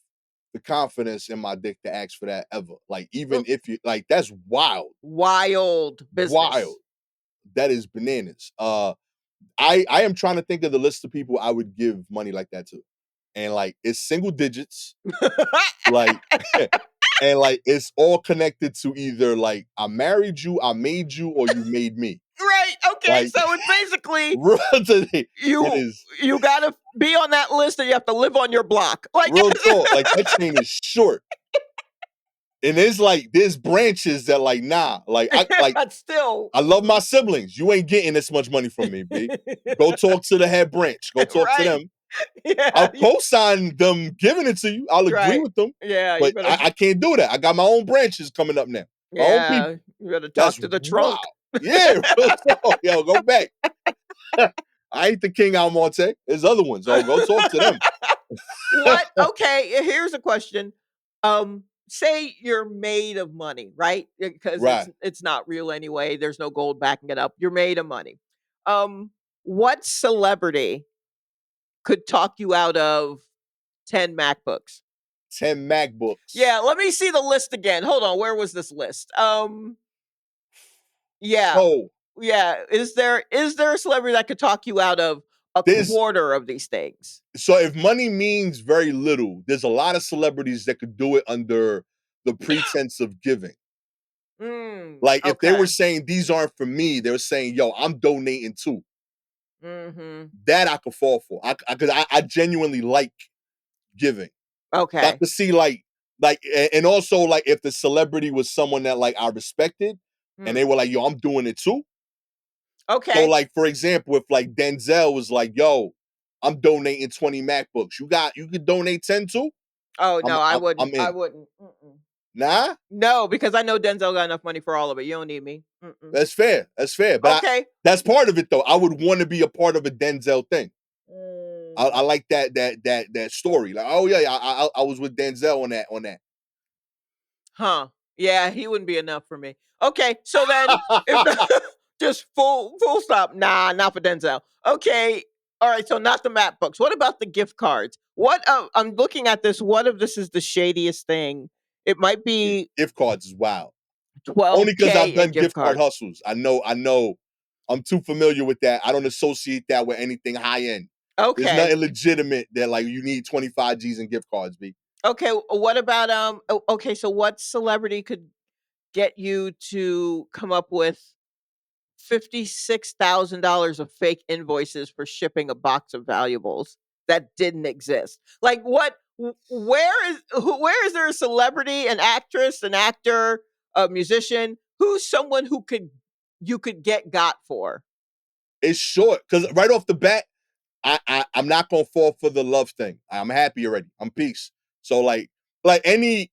the confidence in my dick to ask for that ever. Like, even Ugh, if you like, that's wild, wild wild. business. That is bananas. I am trying to think of the list of people I would give money like that to, and like it's single digits, like, and like it's all connected to either like I married you, I made you, or you made me. Right, okay, Like, so it's basically real it you is you gotta be on that list and you have to live on your block. Like, real talk. Like that chain is short. And there's branches that like nah but still. I love my siblings. You ain't getting this much money from me, B. Go talk to the head branch. Go talk to Right. them. Yeah, I'll co-sign them giving it to you. I'll agree right. with them, Yeah, you but better I can't do that. I got my own branches coming up now. My own yeah, people. you better That's talk to the wow. trunk. Yeah, real talk. Yo, go back. I ain't the King Almonte. There's other ones. Oh, go talk to them. What? Okay, here's a question. Say you're made of money, right? Because Right. it's not real anyway. There's no gold backing it up. You're made of money. What celebrity could talk you out of 10 MacBooks? 10 MacBooks. Yeah, let me see the list again. Hold on, where was this list? Yeah, So yeah. Is there a celebrity that could talk you out of a there's quarter of these things? so if money means very little, there's a lot of celebrities that could do it under the pretense of giving. Like if they were Okay. saying these aren't for me, they were saying, "Yo, I'm donating too." Mhm. That I could fall for. I genuinely like giving. I Okay. could see and also like if the celebrity was someone that like I respected, and Hmm. they were like, "Yo, I'm doing it too." So Okay. like for example, if like Denzel was like, "Yo, I'm donating 20 MacBooks," you could donate 10 too. Oh, no, I I'm wouldn't. I in. wouldn't. Mm-mm. Nah, No, because I know Denzel got enough money for all of it. You don't need me. Mm-mm. that's fair. That's fair. But Okay. that's part of it though. I would want to be a part of a Denzel thing. I Mm. like that story. Like, oh yeah, I was with Denzel on that. Huh. Yeah, he wouldn't be enough for me. Okay, so then if just full stop. Nah, not for Denzel. Okay. All right, so not the map books. What about the gift cards? What I'm looking at this. What if this is the shadiest thing? It might Yeah, be gift cards is wild. Only because 'cause 12K I've in done gift gift card cards. hustles. I know I'm too familiar with that. I don't associate that with anything high end. There's Okay. nothing legitimate that like you need 25 G's in gift cards, B. Okay, what about, okay, so what celebrity could get you to come up with $56,000 of fake invoices for shipping a box of valuables that didn't exist? Like, where is there a celebrity, an actress, an actor, a musician, who's someone who could you could get got for? It's short because right off the bat, I'm not gonna fall for the love thing. I'm happy already. I'm peace. So like any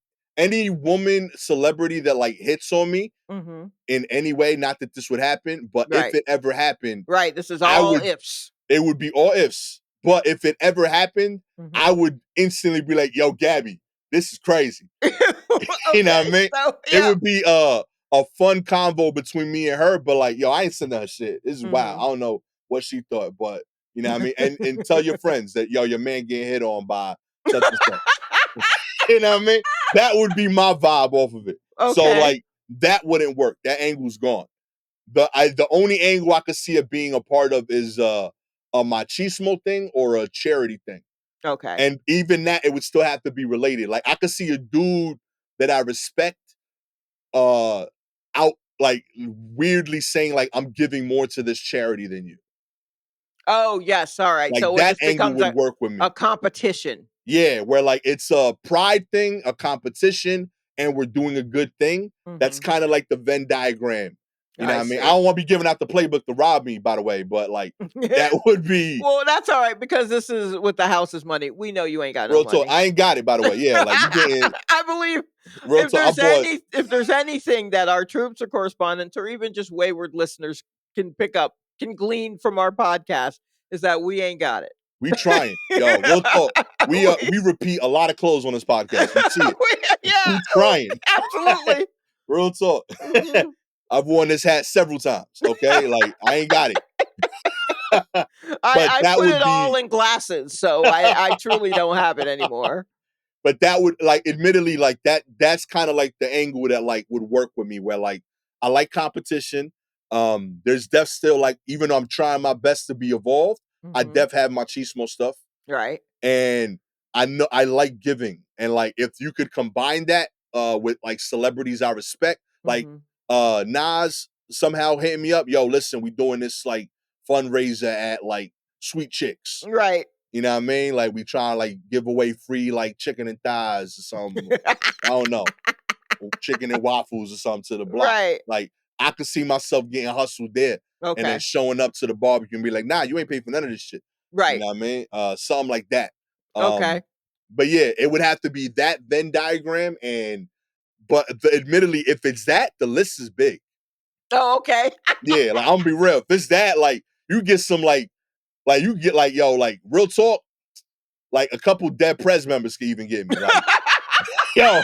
woman celebrity that like hits on me Mhm. in any way, not that this would happen, but if Right. it ever happened, Right, this is I all would ifs. it would be all ifs. But if it ever happened, I Mhm. would instantly be like, yo, Gabby, this is crazy. You know what I Okay, mean? so It yeah. would be a fun convo between me and her, but like, yo, I ain't sending her shit. This is wild. I Mhm. don't know what she thought, but you know what I mean? And tell your friends that yo, your man getting hit on by such and such. You know what I mean? That would be my vibe off of it. So Okay, like that wouldn't work. That angle's gone. The only angle I could see it being a part of is a machismo thing or a charity thing. okay. And even that, it would still have to be related. Like I could see a dude that I respect uh out like weirdly saying like I'm giving more to this charity than you. Oh, yes, alright, Like so it that just angle becomes would work with a me. competition. Yeah, where like it's a pride thing, a competition, and we're doing a good thing. That's Mhm. kind of like the Venn diagram. You know I what I mean? I see. don't want to be giving out the playbook to rob me, by the way, but like that would be Well, that's alright because this is with the house's money. We know you ain't got no real talk. money. I ain't got it, by the way. Yeah, like you getting I believe real talk. I bought if there's anything that our troops or correspondents or even just wayward listeners can pick up, can glean from our podcast is that we ain't got it. we trying. Yo, real talk. We We repeat a lot of clothes on this podcast. You see it. yeah, We trying. absolutely. Real talk. Mhm. I've worn this hat several times. Okay. Like I ain't got it. But I that put would it all be in glasses, so I truly don't have it anymore. but that would like admittedly like that's kind of like the angle that like would work with me where like I like competition. There's def still like even though I'm trying my best to be evolved, I Mhm. def have machismo stuff. Right. And I know I like giving. And like if you could combine that with like celebrities I respect, like Mhm. Nas somehow hitting me up, yo, listen, we doing this like fundraiser at like Sweet Chicks. Right. You know what I mean? Like we trying to like give away free like chicken and thighs or something. I don't know, chicken and waffles or something to the block. Right. Like I could see myself getting hustled there and then Okay. showing up to the barbecue and be like, nah, you ain't paid for none of this shit. You Right. know what I mean? Something like that. Okay. But yeah, it would have to be that Venn diagram and but admittedly, if it's that, the list is big. Oh, okay. Yeah, like I'm gonna be real. If it's that, like you get some like you get like yo, like real talk, like a couple dead press members can even get me. Like, yo,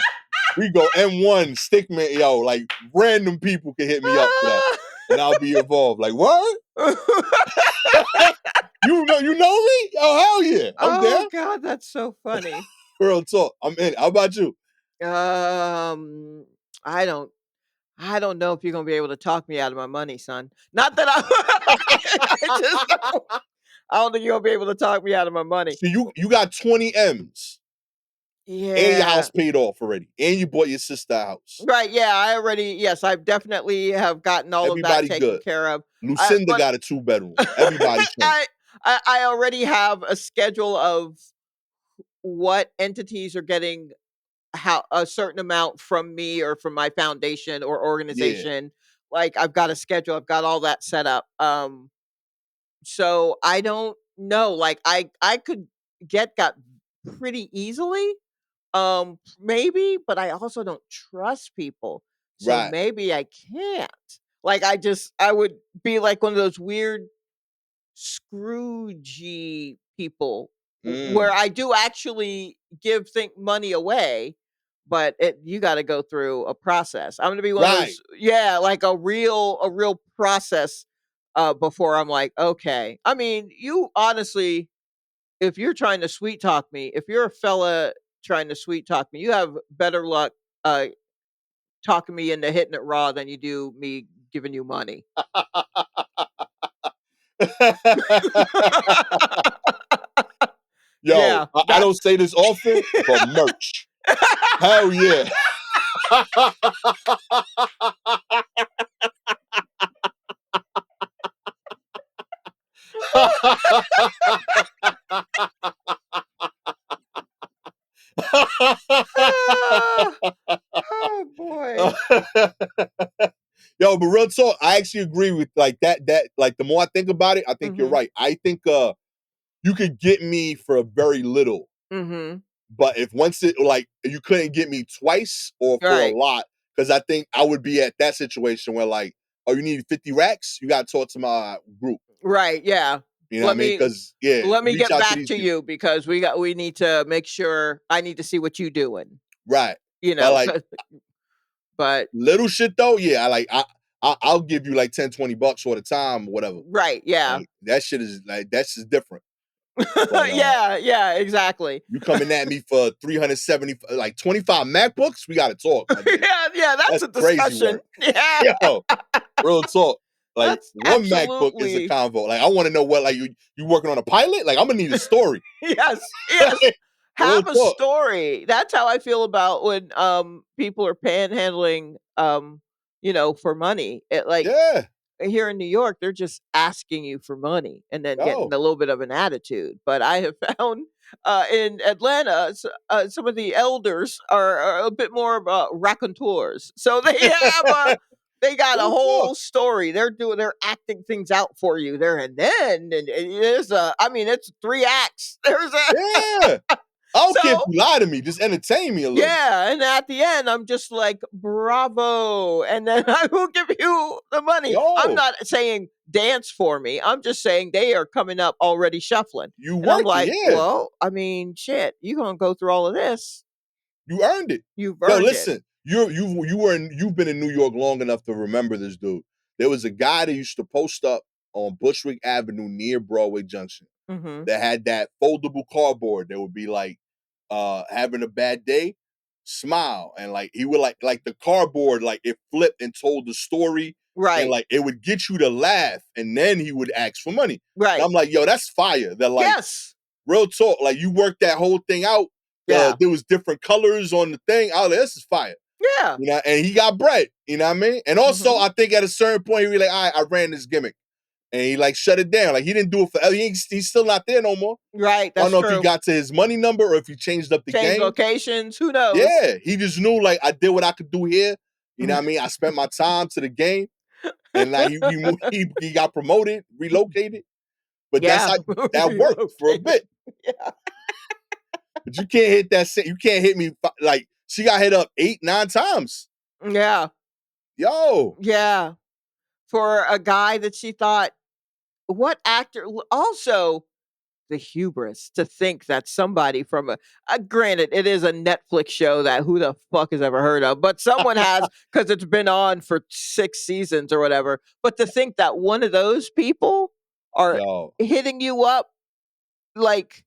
we go M1, Stickman, yo, like random people can hit me up for that. And I'll be involved. Like, what? You know me? Oh, hell yeah. I'm Oh there. god, that's so funny. Real talk. I'm in. How about you? Um, I don't I don't know if you're gonna be able to talk me out of my money, son. Not that I just I don't think you're gonna be able to talk me out of my money. See, you got 20 M's and your Yeah. house paid off already. And you bought your sister a house. Right, yeah, I already yes, I've definitely have gotten all of that Everybody taken good. care of. Lucinda But got a 2 bedroom. Everybody straight. I already have a schedule of what entities are getting how a certain amount from me or from my foundation or Yeah. organization. Like I've got a schedule, I've got all that set up. So I don't know. Like I could got pretty easily. Maybe, but I also don't trust people. So Right. maybe I can't. Like I would be like one of those weird Scroogey people where Mm. I do actually give think money away, but you got to go through a process. I'm going to be one of Right. those yeah, like a real process before I'm like, okay. I mean, you honestly if you're trying to sweet talk me, if you're a fella trying to sweet talk me, you have better luck uh talking me into hitting it raw than you do me giving you money. Yo, Yeah, I that's don't say this often, but merch. Hell yeah. Ah, oh boy. Yo, but real talk, I actually agree with like that like the more I think about it, I think you're Mhm, right. I think you could get me for very little, mhm. but if once it like you couldn't get me twice or for a Right, lot, because I think I would be at that situation where like, oh, you need 50 racks, you gotta talk to my group. right, yeah. You know what I Let mean? me Because yeah, let me reach get out to back these to people. you because we need to make sure I need to see what you doing, Right. you But know, like but little shit though, yeah, I'll give you like 10, $20 for the time or whatever. right, yeah. Like that shit is like that's just different. But Yeah, yeah, exactly. you coming at me for 370 like 25 MacBooks, we gotta talk, my nigga. Yeah, yeah, that's That's a crazy discussion. work. Yeah, Yo, real talk. Like that's one MacBook is a absolutely convo. Like I want to know what like you working on a pilot? Like I'm gonna need a story. yes, yes. Real Have a talk. story. That's how I feel about when people are panhandling for money. It like Yeah. here in New York, they're just asking you for money and then getting Yo. a little bit of an attitude. But I have found in Atlanta, some of the elders are a bit more of raconteurs. So they got a Real talk. whole story. They're acting things out for you there and then, and there's I mean, it's 3 acts. There's a Yeah. I don't care if so you lie to me. Just entertain me a little. yeah, and at the end, I'm just like, "Bravo!" And then I will give you the money. I'm Yo, not saying dance for me. I'm just saying they are coming up already shuffling, you and I'm working, like, yeah. "Well, I mean, shit, you gonna go through all of this? You earned it. You've Yo, earned it." listen, you've been in New York long enough to remember this dude. There was a guy that used to post up on Bushwick Avenue near Broadway Junction Mhm. that had that foldable cardboard that would be like having a bad day, smile. And like he would like the cardboard, like it flipped and told the story, and Right. like it would get you to laugh, and then he would ask for money. And Right. I'm like, yo, that's fire. That like Yes. real talk, like you worked that whole thing out. Yeah. There was different colors on the thing. I was like, this is fire. Yeah. You know, and he got bread, you know what I mean? And also, Mhm. I think at a certain point, he was like, all right, I ran this gimmick. And he like shut it down. Like he didn't do it forever. He's still not there no more. Right. I don't That's know if he true. got to his money number or if he changed up the Change game. locations. Who knows? Yeah, he just knew like I did what I could do here. You know what I mean? I spent my time to the game, and like he got promoted, relocated. But that's Yeah. how that worked for a Relocated. bit. Yeah. But you can't hit that. You can't hit me like she got hit up 8, 9 times. Yeah. Yo, Yeah. For a guy that she thought, what actor also the hubris to think that somebody from granted it is a Netflix show that who the fuck has ever heard of, but someone has because it's been on for 6 seasons or whatever. But to think that one of those people are yo. hitting you up like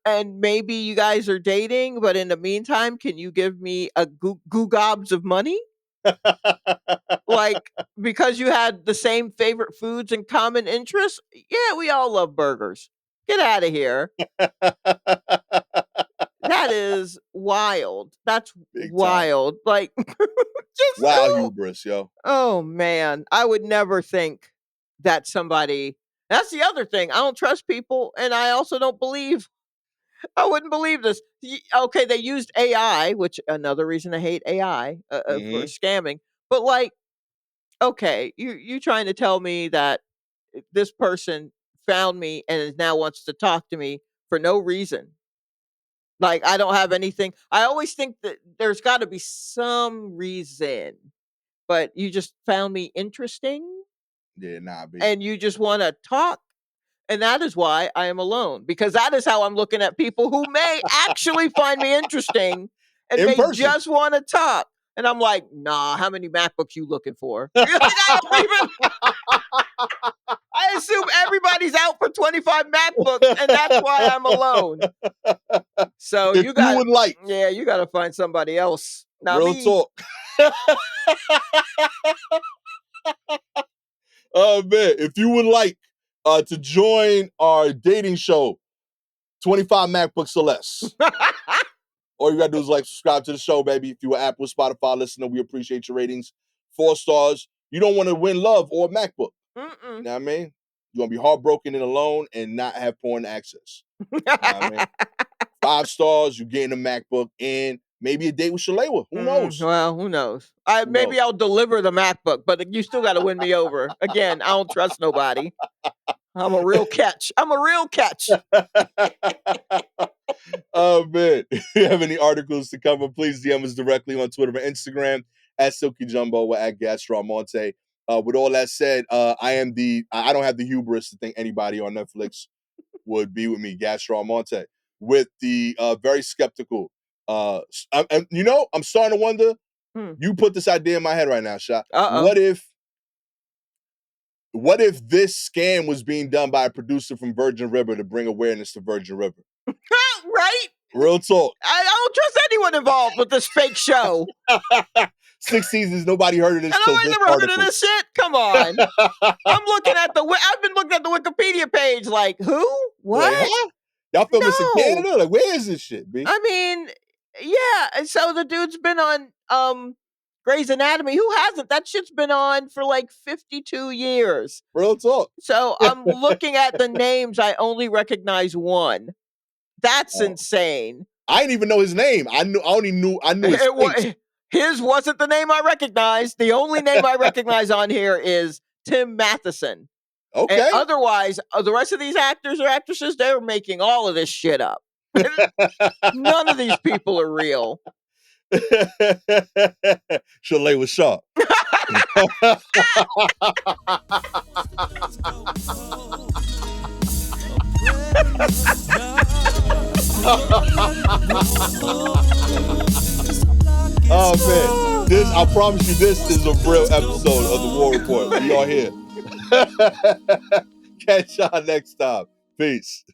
and maybe you guys are dating, but in the meantime, can you give me a goo gobs of money? Like, because you had the same favorite foods and common interests? Yeah, we all love burgers. Get out of here. That is wild. That's Big time. wild. Like, just Wow, who? hubris, yo. Oh man, I would never think that somebody. That's the other thing. I don't trust people, and I also don't believe. I wouldn't believe this. Okay, they used AI, which another reason I hate AI for Hmm. scamming. But like, okay, you trying to tell me that this person found me and now wants to talk to me for no reason. Like I don't have anything. I always think that there's got to be some reason, but you just found me interesting Yeah, nah, B. and you just want to talk. And that is why I am alone because that is how I'm looking at people who may actually find me interesting and In may person. just want to talk. And I'm like, nah, how many MacBooks you looking for? Like, I don't even I assume everybody's out for 25 MacBooks, and that's why I'm alone. So If you you got, would like, yeah, you got to find somebody else, not real me. talk. Oh man, if you would like to join our dating show, 25 MacBooks or less. All you gotta do is subscribe to the show, baby. If you're an Apple, Spotify listener, we appreciate your ratings. 4 stars. You don't want to win love or a MacBook. You know what I mean? You want to be heartbroken and alone and not have porn access. You know what I mean? 5 stars, you getting a MacBook and maybe a date with Shalewa. Who knows? Well, who knows? Maybe knows? I'll deliver the MacBook, but you still got to win me over. Again, I don't trust nobody. I'm a real catch. I'm a real catch. Oh, man. If you have any articles to cover, please DM us directly on Twitter and Instagram at Silky Jumbo or at Gastor Almonte. With all that said, I don't have the hubris to think anybody on Netflix would be with me, Gastor Almonte, with the very skeptical. I'm starting to wonder. You put this idea in my head right now, Sha. What if this scam was being done by a producer from Virgin River to bring awareness to Virgin River? Right? Real talk. I don't trust anyone involved with this fake show. 6 seasons, nobody heard of this. I never heard of this shit. Come on. I've been looking at the Wikipedia page like, who? What? Like, huh? Y'all film this in Canada? Like, where is this shit, B? I mean, yeah. So the dude's been on Grey's Anatomy. Who hasn't? That shit's been on for 52 years. Real talk. So I'm looking at the names. I only recognize one. That's insane. I didn't even know his name. I knew his face. His wasn't the name I recognized. The only name I recognize on here is Tim Matheson. Okay. And otherwise, the rest of these actors or actresses, they were making all of this shit up. None of these people are real. Shalewa Sharpe. Oh man, I promise you, this is a real episode of the War Report. We are here. Catch y'all next time. Peace.